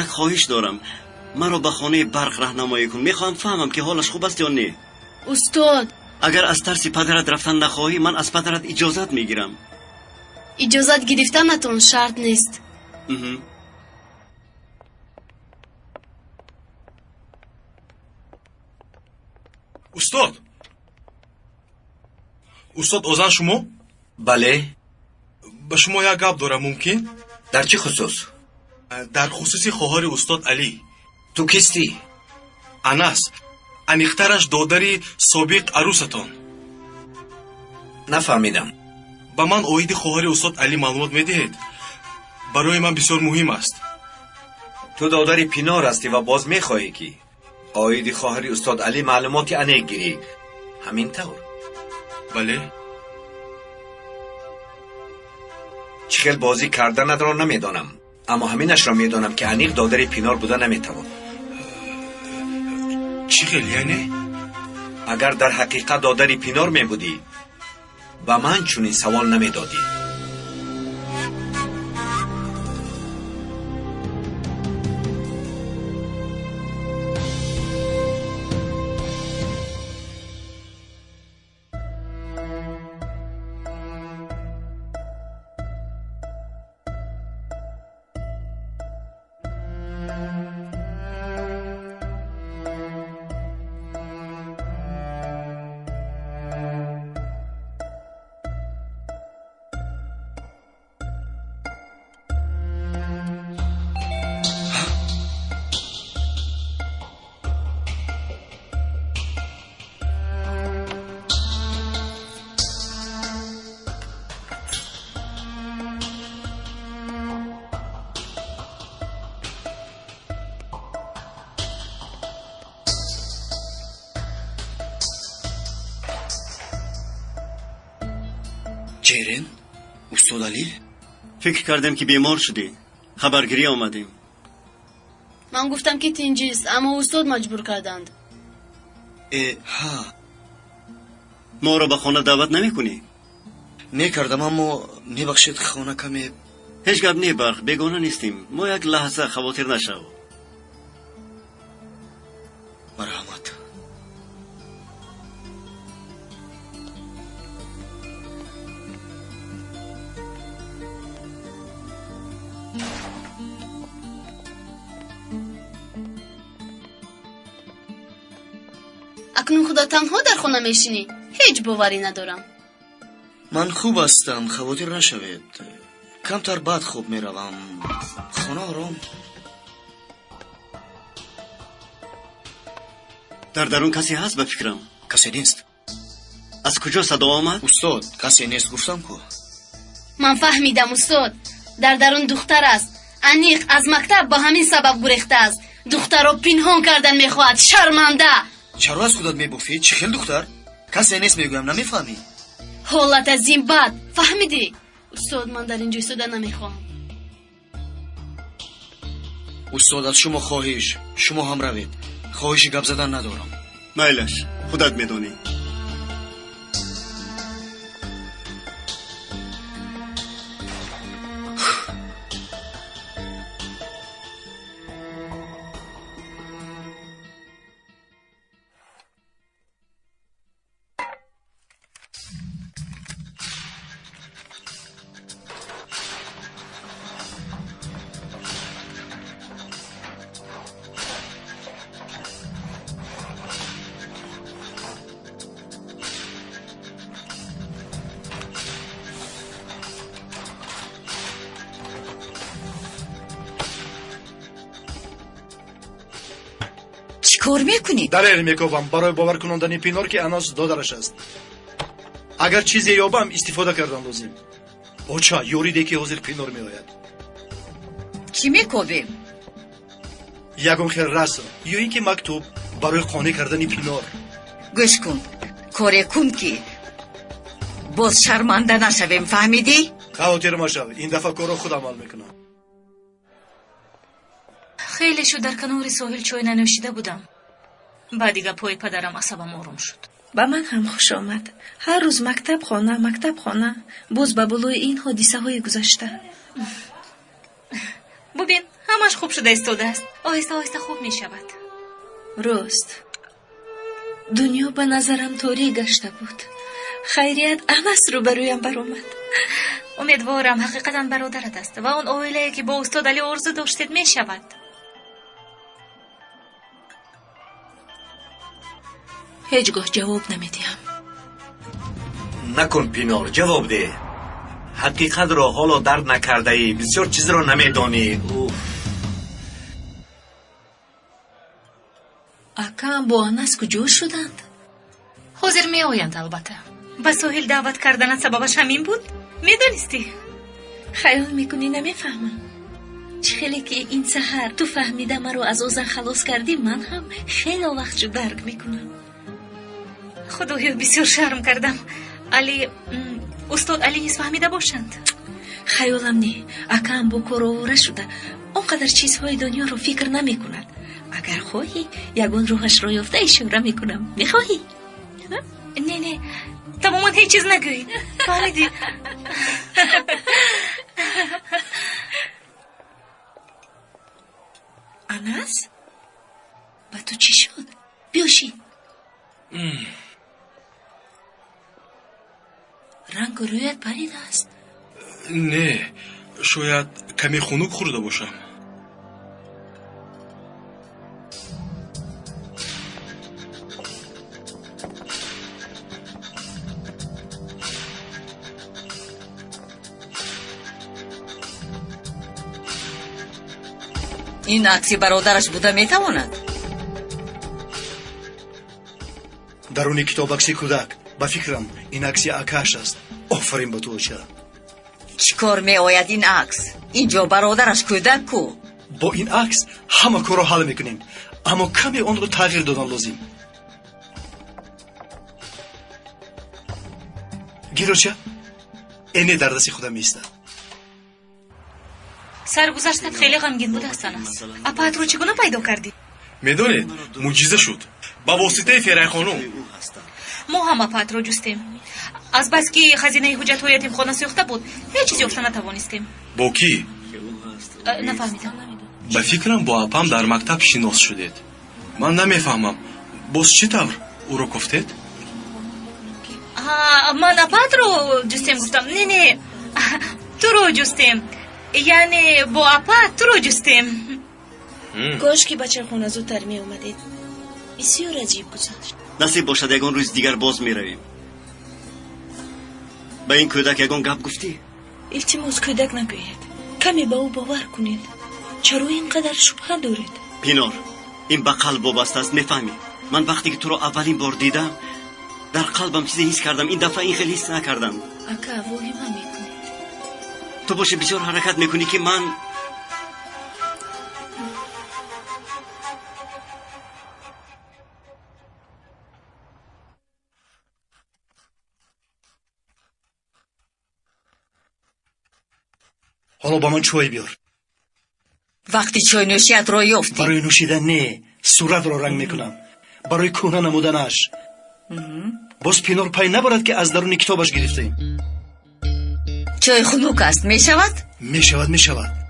як хоҳиш дорам. маро ба хонаи барқ раҳнамоӣ кун. мехоҳам фаҳмам ки ҳолаш хуб аст ё не. устод, агар аз тарси падарат рафтан нахоҳӣ, ман аз падарат иҷозат мегирам. иҷозат гирифтанатон шарт нест. устод озан шумо? бале. ба шумо як гап дорам, мумкин? дар чӣ хусус? дар хусуси хоҳари устод Алӣ. ту кистӣ? Анас, аниқтараш додари собиқ арӯсатон. нафаҳмидам. ба ман оиди хоҳари устод Алӣ маълумот медиҳед? барои ман бисёр муҳим аст. ту додари пинор ҳастӣ ва боз мехоҳӣ ки оиди хоҳари устод Алӣ маълумоти анеқ гирӣ. ҳамин тавр? бале. чӣ хел бозӣ карданатро намедонам, аммо ҳаминашро медонам ки аниқ додари пинор буда наметавон. чӣ хел яъне? агар дар ҳақиқат додари пинор мебудӣ, ба ман чунин савол намедодӣ. جیرین؟ استاد علی؟ فکر کردم که بیمار شدی. خبرگیری آمدیم. من گفتم که تینجیست اما استاد مجبور کردند. ها. ما را به خانه دعوت نمی کنی؟ میکردم اما میبخشید خانه کمی. هیچ گپ نی برق، بیگانه نیستیم. ما یک لحظه خواطر نشو. مرحمت. اکنون خدا تنها در خونه میشینی؟ هیچ باوری ندارم. من خوب هستم، خواطر نشوید. کمتر بعد خوب میروم. خانه آرام. در درون کسی هست به فکرم؟ کسی نیست. از کجا صدا آمد؟ استاد کسی نیست گفتم کو. من فهمیدم استاد. در درون دختر است. انیق از مکتب با همین سبب گریخته است. دختر رو پنهان کردن میخواهد. شرمنده. چرا از خودت میبوفی؟ چه خیل دختر؟ کسی نیست میگویم نمیفهمی. حالت از این بد فهمیدی؟ استاد من در اینجا ایستادن نمیخوام. استاد از شما خواهش، شما هم روید. خواهش گپ زدن ندارم. میلش خودت میدونی. چیکار میکنی؟ دلیل میکوبم برای باور کناندن پینور که اناس دادرش است. اگر چیزی یابم استفاده کردن لازم. اوچا یوریده که حاضر پینور میآید. چی میکوبیم؟ یکم خیر رسم یا اینکه مکتوب برای قانع کردن پینور. گوش کن. کار کن که باز شرمنده نشویم فهمیدی؟ خاطر ما شو. این دفعه کارو خودم عمل میکنم. خیلی شد در کنار ساحل چای ننوشیده بودم. بعدی گپای پدرم عصبم آروم شد. با من هم خوش آمد. هر روز مکتب خانه باز به بلوی این حادثه های گذشته. ببین همش خوب شده ایستاده است. آهسته آهسته خوب می شود. راست دنیا به نظرم تاریک گشته بود. خیریت انس رو برویم برآمد. امیدوارم حقیقتا برادرت است و اون عائله‌ای که با استاد علی آرزو داشتید می شود. هیچگاه جواب نمیدیم. نکن پینار، جواب ده. حقیقت را حالا درد نکرده ای، بسیار چیز را نمیدانی. اکام با آناس کجا شدند؟ حاضر می آیند البته. به ساحل دعوت کردن سببش همین بود؟ میدانستی؟ خیال میکنی نمیفهمم. چه خیلی که این سحر تو فهمیده مرا از اوزن خلاص کردی، من هم خیلی وقت شو درک میکنم. خدایا بسیار شرم کردم. علی استاد علی نیز فهمیده باشند. خیالم نه. اکام با کار آواره شده، اونقدر چیزهای دنیا رو فکر نمی کند. اگر خواهی یگان روحش را یافته اشاره میکنم. میخواهی؟ نه تماما هیچ چیز نگویید. فهمیدی؟ آناس؟ با تو چی شد؟ بیاشی. رنگ و رویت پرید است. نه، شاید کمی خنک خورده باشم. این عکسی برادرش بوده میتواند. درونی کتاب عکسی کودک. با فکرم این عکسی اکاش است. آفرین به تو چه. چیکار می آید این عکس؟ اینجا برادرش کودک کو. با این عکس همه کار رو حل میکنیم، اما کمی آن رو تغییر دادن لازم. گیروچه اینه در دست خودم میسته. سرگذشتت خیلی غمگین بود هستن است. اپات رو چگونه پیدا کردی؟ میدونید معجزه شد با واسطه فرای خانم. ما هم اپات رو جستیم. از بس که خزینه حجت های یتیم خانه سوخته بود هیچ چیزی یافته نتوانستیم. با کی؟ نفهمیدم. به فکرم با اپام در مکتب شناس شدید. من نمیفهمم باز چی طور او رو گفتید؟ من اپات رو جستیم گفتم. نه تو رو جستیم، یعنی با اپات تو رو جستیم. کاش که بچه خونه زودتر می اومدید. بسیار عجیب گذشت. نصیب باشد یگان روز دیگر باز می رویم. به این کودک یگان گپ گفتی؟ التماس کودک نگوید. کمی به او باور کنید. چرا اینقدر شبهه دارید؟ پینار این به قلب وابسته است. میفهمی من وقتی که تو رو اولین بار دیدم در قلبم چیزی حس کردم. این دفعه این خیلی حس نکردم. اکا واهمه میکنید. تو باشه بسیار حرکت میکنی که من حالا با من چای بیار. وقتی چای نوشیت را یافتی؟ برای نوشیدن نه، صورت را رنگ میکنم. برای کهنه نمودنش. باز پینار پای نبرد که از درون کتابش گرفتیم. چای خنک است، میشود؟ میشود.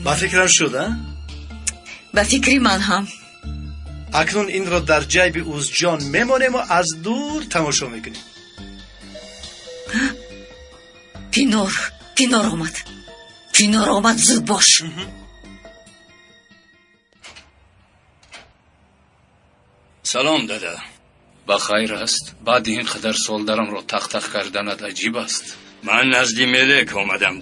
با فکرم شد. با فکری من هم. اکنون این را در جیب اوز جان میمانیم و از دور تماشا میکنیم. پینار آمد زود باش. سلام دادا. بخیر است. بعد این قدر سال درم را تخت کردنت عجیب است. من نزدی ملک آمدم.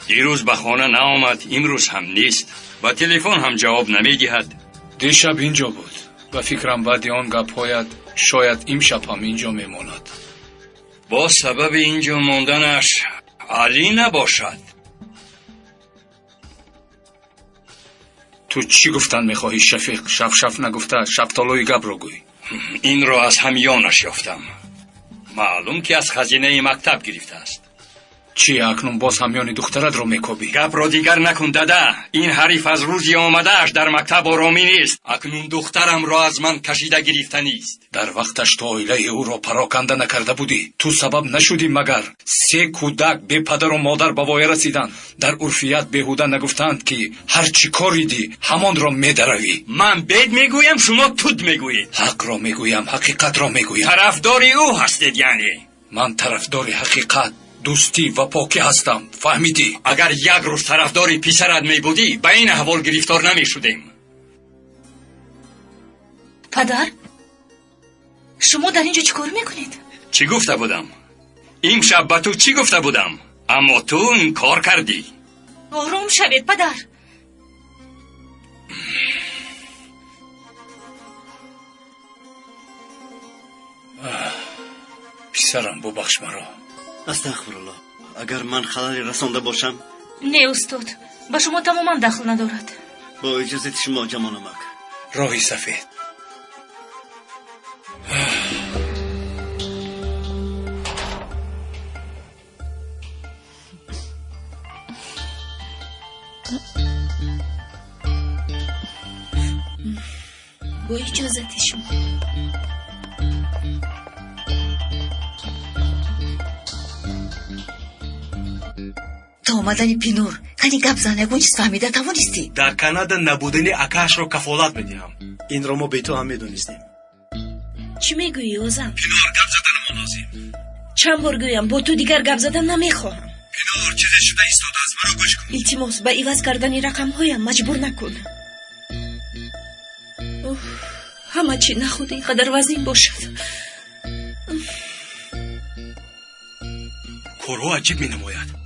دیروز به خانه نآمد، امروز هم نیست. با تلفن هم جواب نمیدهد. دیشب اینجا بود. به فکرم بعد آن گپ‌هایت شاید امشب هم اینجا میماند. با سبب اینجا ماندنش علی نباشد. تو چی گفتن میخواهی شفیق؟ شف نگفته شفتالوی گپ رو گوی. این را از همیانش یافتم. معلوم که از خزینه مکتب گرفته است. چی اکنون باز همیان دخترت رو میکوبی؟ گپ رو دیگر نکن دادا. این حریف از روزی آمدهش در مکتب آرامی نیست. اکنون دخترم را از من کشیده گرفتنی است. در وقتش تو عائله او را پراکنده نکرده بودی. تو سبب نشدی مگر 3 کودک بی پدر و مادر به وای رسیدند. در عرفیت بیهوده نگفتند که هر چی کاری دی همان را میدروی. من بد میگویم شما تود میگویید. حق را میگویم، حقیقت را میگویم. طرفداری او هستید یعنی؟ من طرفدار حقیقت، دوستی و پاکی هستم، فهمیدی؟ اگر یک روز طرفداری پسرت می بودی به این احوال گرفتار نمی شدیم. پدر شما در اینجا چیکار میکنید؟ چی گفته بودم؟ این شب به تو چی گفته بودم؟ اما تو این کار کردی. آروم شوید پدر. پسرم ببخش مرا. استغفرالله. اگر من خللی رسانده باشم؟ نه استاد، به شما تماما دخل ندارد. با اجازه شما جمانمک. راهی سفید. با اجازت شما. تا آمدن پینور کنی گپ زن یکون چیز فهمیده توانستی؟ در کانادا نبودن اکاش رو کفالت میدیم. این رو ما به تو هم میدونستیم. چی میگویی اوزم؟ پینور گپ زدن ما لازم. چند بار گویم با تو دیگر گپ زدن نمیخواهم. پینور چیزی شده ایستاد از مرا گوش کن. التماس به عوض کردن رقم هایم مجبور نکن. همه چی نخود اینقدر وزین باشد. کارها عجیب می نماید.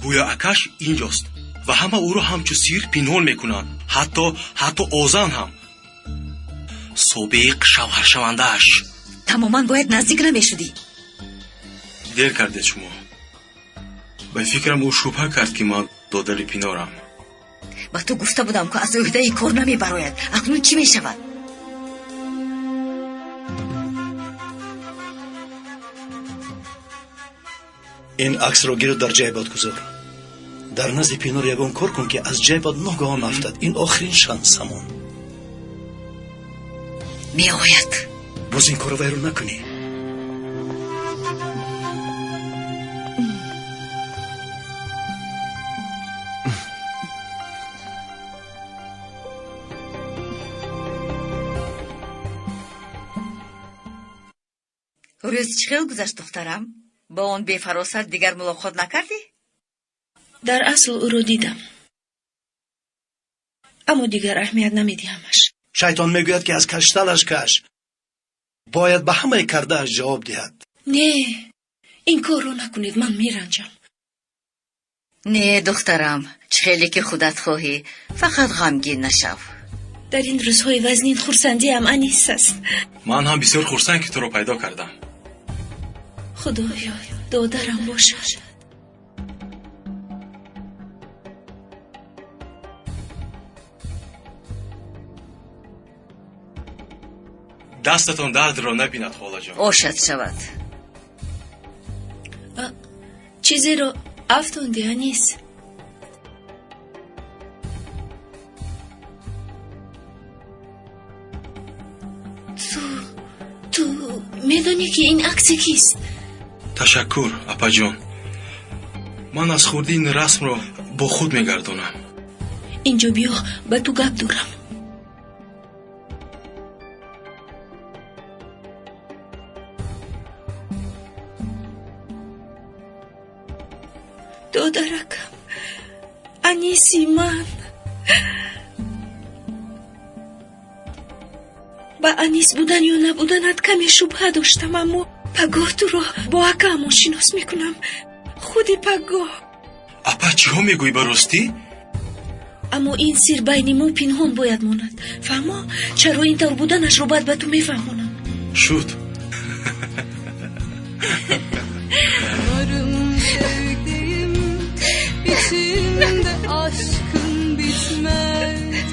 گویا اکاش اینجاست و همه او رو همچو سیر پنهان میکنند. حتی اوزان هم. سابق شوهر شونده‌اش. تماما باید نزدیک نمیشدی. دیر کردید شما. به فکرم او شبه کرد که من دادر پینارم. با تو گفته بودم که از عهده ای کار نمیبراید. اکنون چی میشود؟ این عکس رو گیر در جای باد گذار. در نزد پینور یگان کار کن که از جای باد ناگهان افتد. این آخرین شانس همون. می آید. باز این کار رو نکنی. روز چخیل گذشت دخترم؟ با اون بی فراست دیگر ملاقات نکردی؟ در اصل او رو دیدم، اما دیگر اهمیت نمیدیمش. شیطان میگوید که از کشتنش کش. باید به همه کردهش جواب دهد. نه، این کار رو نکنید، من میرنجم. نه دخترم، چخیلی که خودت خواهی، فقط غمگین نشو. در این روزهای وزنین خورسندی هم انیس است. من هم بسیار خورسند که تو رو پیدا کردم. خدایا دادرم باشد. دستتون درد را نبیند خاله جان. اوشد شود. چیزی رو افتوندی انیس؟ تو میدونی که این عکس کیست؟ تشکر اپا جان. من از خوردی این رسم رو با خود میگردونم. اینجا بیا با تو گپ دارم. دادرکم، انیسی من. با انیس بودن یا نبودنت کمی شبه داشتم، اما پگاه تو را با اکا شناس میکنم. خودی پگاه. اپا چی ها میگوی براستی؟ اما این سیر بین ما پنهان باید ماند. فهما چرا این طور بودنش رو باید به تو میفهمونم. شد. Varım sevdiğim içimde aşkın bitmez.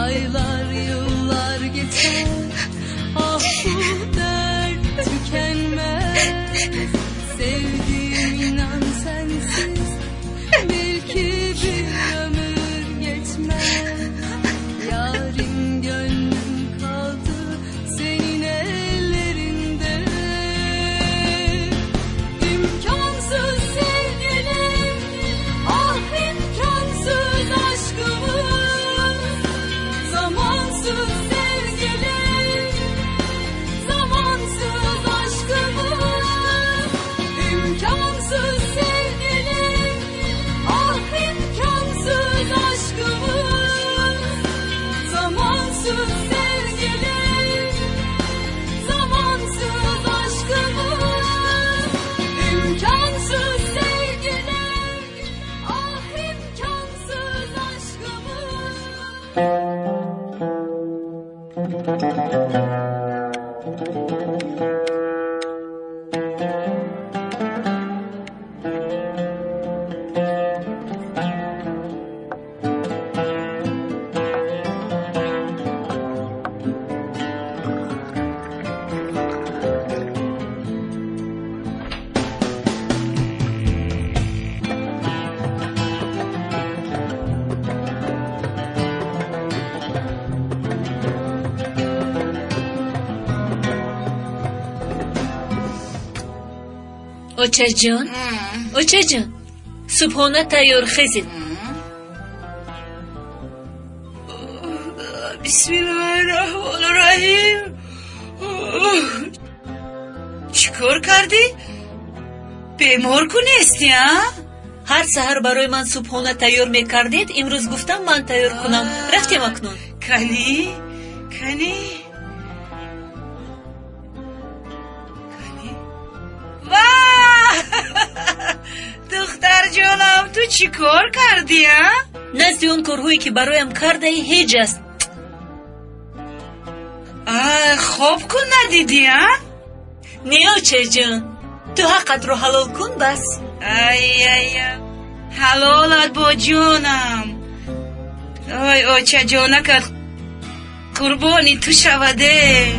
Aylar yıllar geçer, ah bu dert tükenmez. Sevdiğim inan sen Ochajon, Ochajon, subhona tayyor xezid. Bismillahirrahmanirrahim. چیکار کردی؟ بیمار کنستی ها؟ هر سحر برای من صبحانه تیار میکردید امروز گفتم من تیار کنم رفتیم اکنون کنی؟ واه دختر جانم تو چیکار کردی ها؟ نزد اون کارهایی که برایم کرده هیچ است خوب کن ندیدی ها؟ نیاچه جان تو حقت رو حلال کن بس حلالت با جانم اوچه جانکت قربانی تو شوده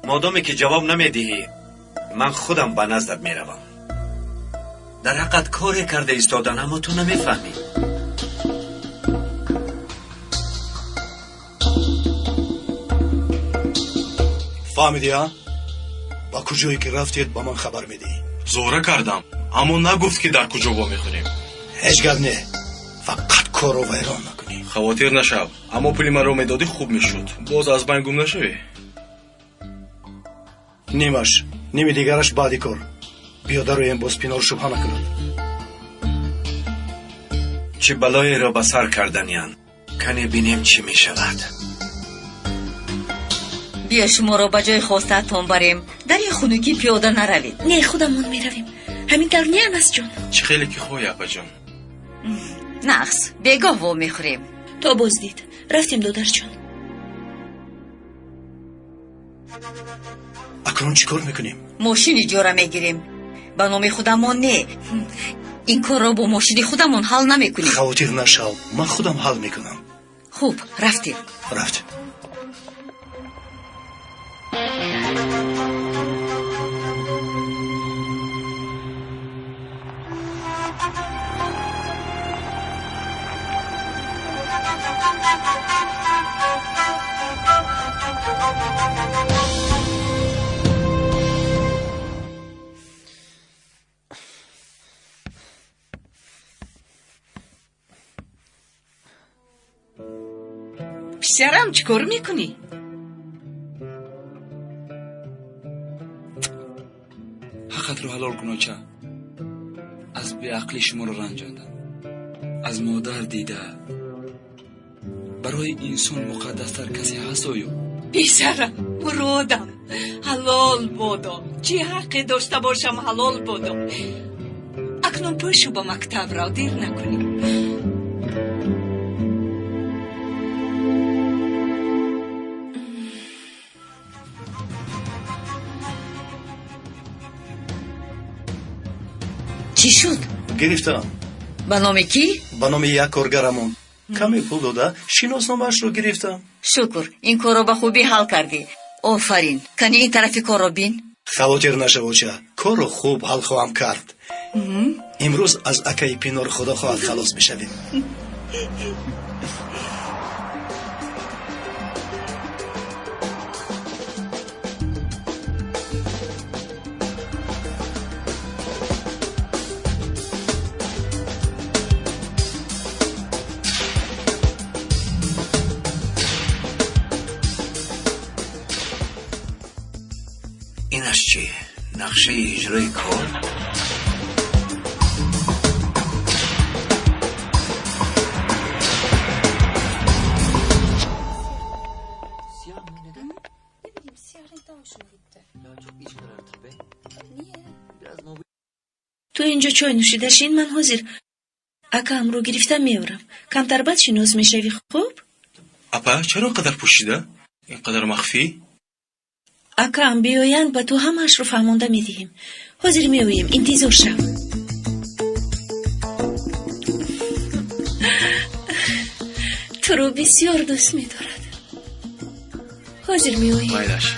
مادامی که جواب نمیدهی من خودم به نزدت میروم در حقت کاری کرده ایستادن اما تو نمیفهمی فهمیدی ها؟ با کجایی که رفتید با من خبر میدی زوره کردم اما نگفت که در کجا با میخوریم هیچ گپ نه فقط کارو ویران نکنی خواتیر نشو اما پولی من رو میدادی خوب میشد باز از بین گم نشوی نیمش نیمی دیگرش بعدی کار بیاده روی این باز پینار شبه نکند چه بلایی را به سر کردنیان کنی بینیم چی می شود بیا شما را به جای خواستتون بریم در این خونگی پیاده نروید نه خودمون میرویم همین در نیان است جان چه خیلی که خوی اپا جان نقص بگاه و میخوریم تا بازدید رفتیم دادر جان اکنون چی کار میکنیم؟ ماشین اجاره میگیریم به نام خودمون نه این کار را با ماشین خودمون حل نمیکنیم خواتیر نشو من خودم حل میکنم خوب رفتیم پسرم چیکار میکنی؟ حقت رو حلال کن آچه از بی عقلی شما رو رنجاندم از مادر دیده برای انسان مقدستر کسی هست آیا؟ پسرم مرادم حلال بودم چی حقی داشته باشم حلال بودم اکنون پشو با مکتب را دیر نکنیم چی شد؟ گرفتم به نام کی؟ به نام یک کارگرمون کمی پول داده شناسنامه‌اش رو گرفتم شکر این کار رو به خوبی حل کردی آفرین کنی این طرفی کار رو بین خواتیر نشو چه کار رو خوب حل خواهم کرد امروز از اکای پینار خدا خواهد خلاص بشویم اینش چی؟ نقشه اجرای کار؟ Siyah mı? Neden? Ne bileyim siyah renk daha hoşuma gitti. Ya çok iç karartır be. Niye? Biraz mı? تو اینجا چای نوشیده شین من حاضر اکام رو گرفتم میارم کمتر بعد شنوز میشوی خوب اپا چرا قدر پوشیده؟ اینقدر مخفی؟ اکام بیاین با تو همش رو فهمانده میدهیم حاضر میویم انتظار شو تو رو بسیار دوست میدارد حاضر میویم پایداش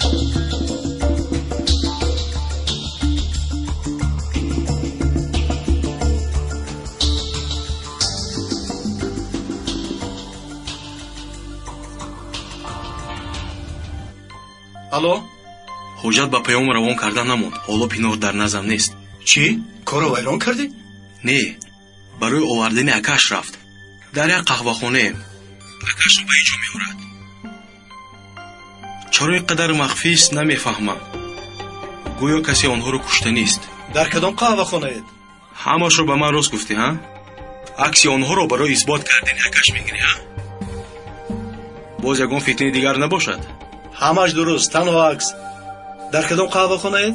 الو حجت با پیام روان کردن نموند حالا پینور در نظم نیست چی؟ کارو ویران کردی؟ نه برای آوردن اکاش رفت در یک قهوه خانه ایم اکاش رو به اینجا میورد چرا اینقدر مخفی است نمیفهمم گویا کسی آنها رو کشته نیست در کدام قهوه خانه اید؟ همش رو به من راست گفتی ها؟ عکس آنها رو برای اثبات کردن اکاش میگیری ها؟ باز یگان فتنه دیگر نباشد همش درست تنها عکس در کدام قهوه خانه اید؟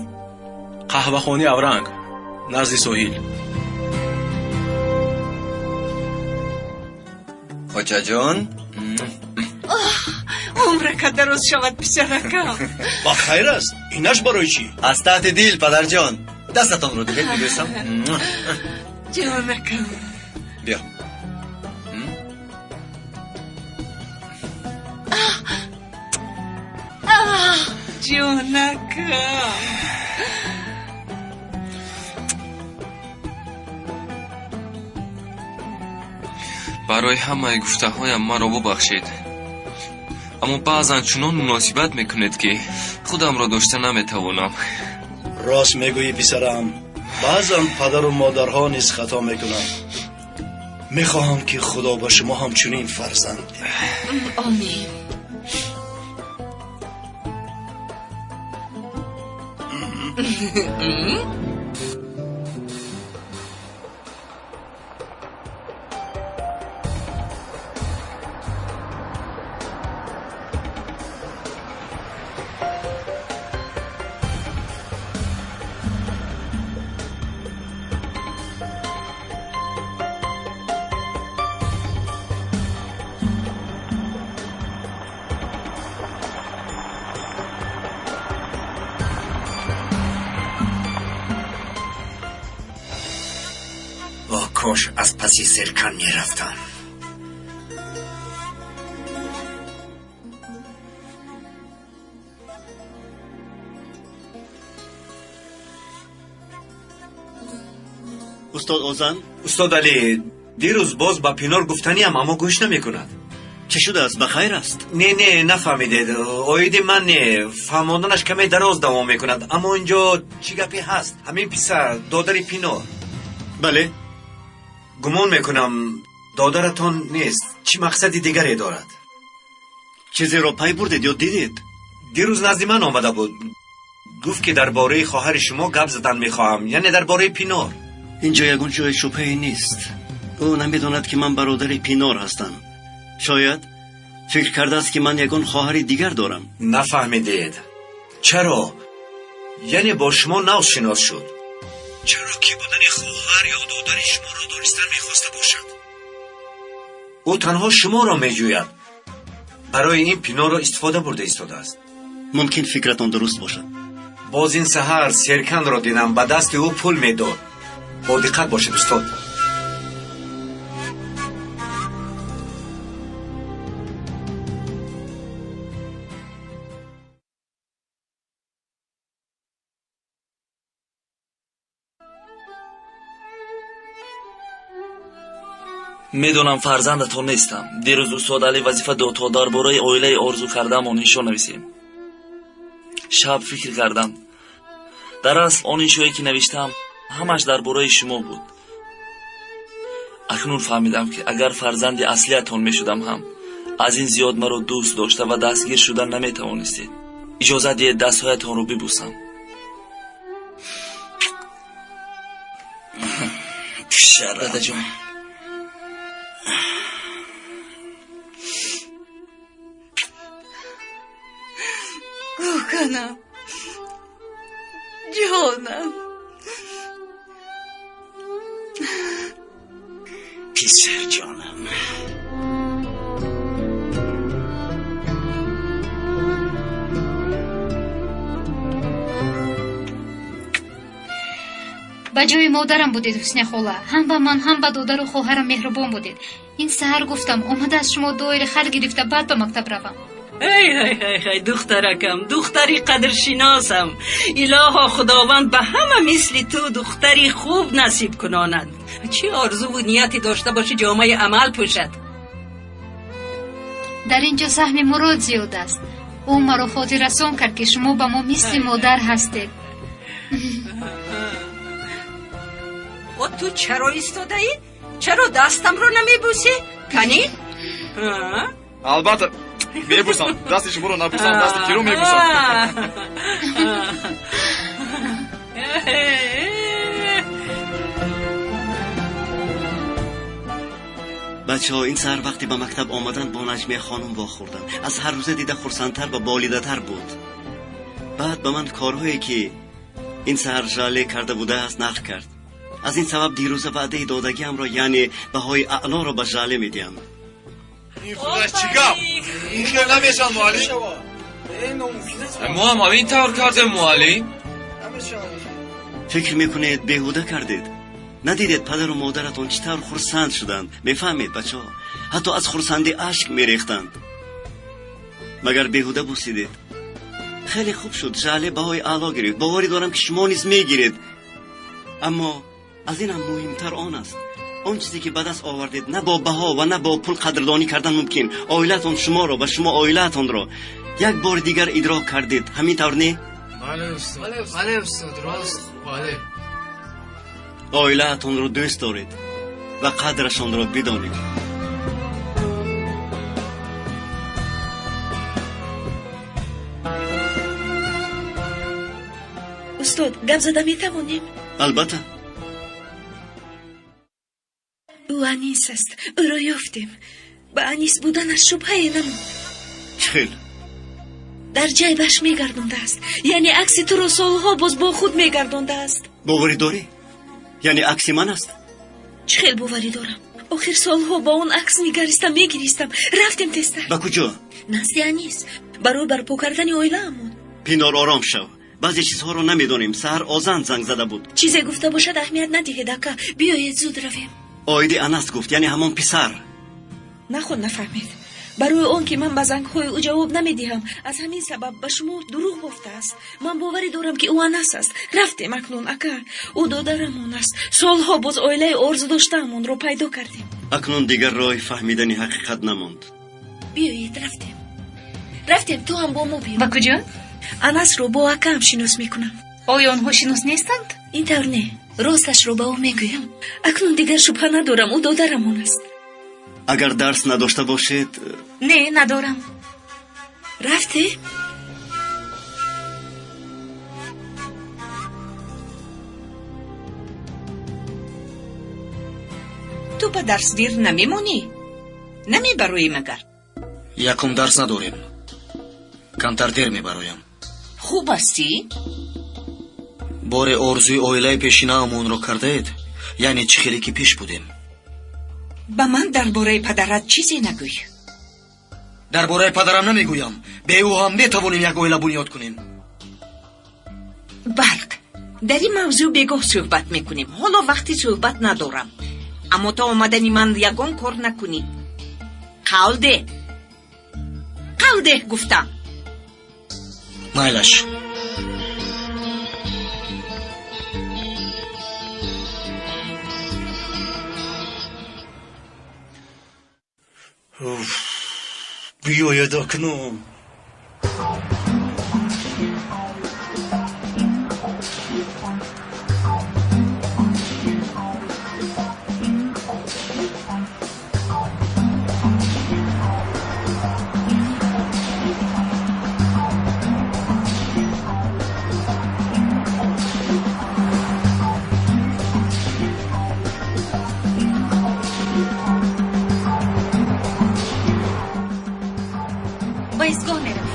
قهوه خانه اورنگ نزد ساحل خوچه جان عمرک درست شود پسرکم با خیر است اینش برای چی؟ از تحت دیل پدر جان دستتان رو دیگه میبرسم جانکم بیا جانکم برای همه گفته هایم مرا ببخشید اما بعضا چنان مناسبت میکنید که خودم را داشته نمیتوانم راست میگویی پسرم بعضا پدر و مادرها نیز خطا میکنند میخواهم که خدا با شما همچنین فرزند آمین کاش از پسی سرکن می رفتم. استاد اوزن؟ استاد علی دیروز باز با پینار گفتنی اما گوش نمی کند. چه شده است؟ بخیر است؟ نه نفهمیدید. اویدی من نه فهماندنش کمی دراز دوام می کند. اما اینجا چی گپی هست؟ همین پسر دادر پینار. بله گمان میکنم دادرتان نیست. چی مقصدی دیگری دارد؟ چیزی را پی بردید یا دیدید؟ دیروز نزد من آمده بود. گفت که درباره خواهر شما گپ زدن میخواهم، یعنی درباره پینار. اینجا یگان جای شبهه‌ای نیست. او نمیداند که من برادر پینار هستم. شاید فکر کرده است که من یگان خواهر دیگر دارم. نفهمیدید. چرا؟ یعنی با شما ناشناس شد. چرا که بودن خواهر یا دادر شما را دانستن میخواسته باشد؟ او تنها شما را میجوید. برای این پینار را استفاده برده ایستاده است. ممکن فکرتان درست باشد. باز این سحر سرکن را دیدم به دست او پول میداد. با دقت باشید استاد. میدونم فرزندتون نیستم. دیروز استاد علی وظیفه داد تا درباره اویله آرزو کردم آن انشا نویسیم. شب فکر کردم. در اصل آن انشایی که نوشتم همش درباره شما بود. اکنون فهمیدم که اگر فرزند اصلیتون میشدم هم از این زیاد مرا دوست داشته و دستگیر شدن نمیتوانستید. اجازه دید دستهایتون رو ببوسم. دادا جان، گوکنم جانم پسر جانم ба ҷои модарам будед ҳусне хола. ҳам ба ман ҳам ба додару хоҳарам меҳрубон будед. ин саҳар гуфтам омада аз шумо дуои хар гирифта баъд ба мактаб равам. ای دخترکم دختری قدرشناسم الها خداوند به همه مثل تو دختری خوب نصیب کناند چه آرزو و نیتی داشته باشی جامعه عمل پوشد дар ин ҷо саҳми мурод зиёд аст. ӯ маро хотиррасон кард ки шумо ба мо мисли модар ҳастед. و تو چرا ایستاده ای؟ چرا دستم رو نمیبوسی؟ کنی؟ البته میبوسم. دست شما رو نبوسم دست کی رو میبوسم؟ بچه ها این سهر وقتی به مکتب آمدن با نجمیه خانم واخوردن. از هر روزه دیده خرسندتر و بالیده تر بود. بعد به من کارهایی که این سهر جاله کرده بوده است نقل کرد. از این سبب دیروز وعده دادگیم را یعنی بهای اعلا را به جاله میدیم. این خودش چیکار؟ این خیلی نمیشن معلم. ما هم همین طور کردیم معلم. فکر میکنید بیهوده کردید؟ ندیدید پدر و مادرتون چطور خرسند شدند؟ میفهمید بچه ها؟ حتی از خرسندی اشک میریختند. مگر بیهوده بوسیدید؟ خیلی خوب شد جاله بهای اعلا گرفت. باوری دارم که شما نیز میگیرید. اما از این هم مهمتر آن است آن چیزی که به دست آوردید نه با بها و نه با پول قدردانی کردن ممکن. عائلتون شما را و شما عائلتون را یک بار دیگر ادراک کردید. همین طور نه؟ بله استاد راست. بله. عائلتون را دوست دارید و قدرشان را بدانید. استاد گپ زده میتوانیم؟ البته. او انیس است. او را یافتیم. به انیس بودنش شبهه نمون. خیلی در جیبش میگردونده است. یعنی عکس تو را سالها باز با خود میگردونده است. باوری داری؟ یعنی عکس من است؟ چه خیلی باوری دارم. آخر سالها با اون عکس میگریستم. رفتیم تسته. با کجا؟ نزد انیس. برای برپا کردن عائله امون. پینار آرام شو. بعضی چیزها رو نمیدونیم. سهر آزان زنگ زده بود. چیزی گفته باشد اهمیت ندهید اکا. بیایید زود رویم. آیدی انس گفت یعنی همون پسر. نخود نفهمید. برای اون که من به زنگ‌های او جواب نمیدهم از همین سبب به شما دروغ گفته است. من باوری دارم که او انس است. رفتیم اکنون اکا. او دادرمون است. سالها باز عائله آرزو داشته‌مون رو پیدا کردیم. اکنون دیگر راه فهمیدن حقیقت نماند. بیایید رفتیم تو هم با ما بیا. با کجا؟ انس رو با اکا هم شناس میکنم. آیا آنها شناس نیستند؟ این طور نه. راستش رو به او میگویم. اکنون دیگر شبهه ندارم او دادرمون است. اگر درس نداشته باشید؟ نه ندارم. رفته؟ تو به درس دیر نمیمونی؟ نمیبروی مگر؟ یکم درس نداریم. کمتر دیر میبرویم. خوب هستی؟ بار آرزوی عائله پیشینه امون رو کردید؟ یعنی چه خیلی که پیش بودیم؟ به من درباره پدرت چیزی نگوی. درباره پدرم نمیگویم. به او هم میتوانیم یک عائله بنیاد کنیم. برق در این موضوع بگاه صحبت میکنیم. حالا وقتی صحبت ندارم. اما تا آمدنی من یگان کار نکنی. قول ده گفتم. مایلش. بیاید اکنون. با ایستگاه میرم.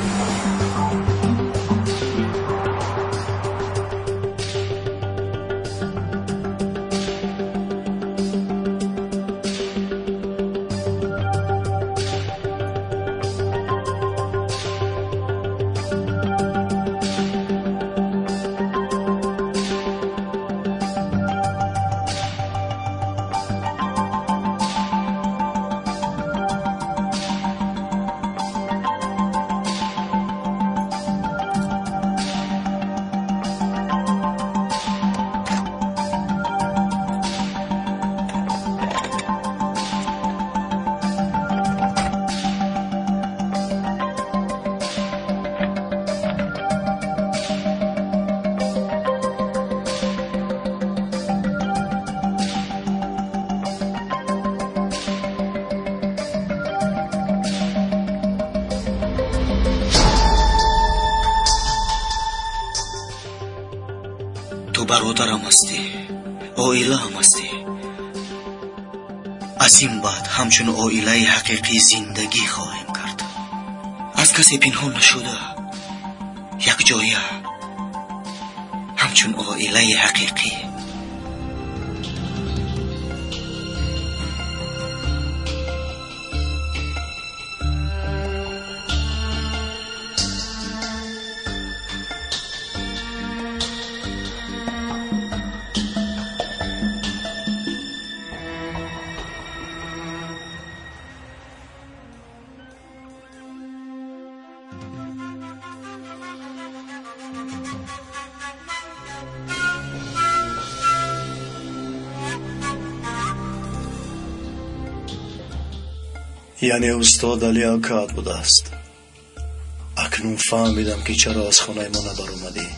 تو برادرم هستی، عائله هم هستی. از این بعد همچون عائله حقیقی زندگی خواهیم کرد. از کسی پنهان نشده، یک جایه، همچون عائله حقیقی. یعنی استاد علی آکاد بوده است. اکنون فهمیدم که چرا از خانه ما نبر اومدی.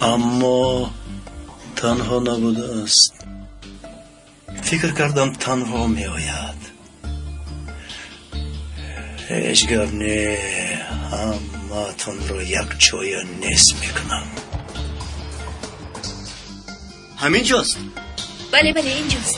اما تنها نبوده است. فکر کردم تنها می آید. هیچگر نه، همه تان را یک جای نیست میکنم. همین جاست. بله بله اینجاست.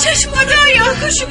چشم داری آکا شو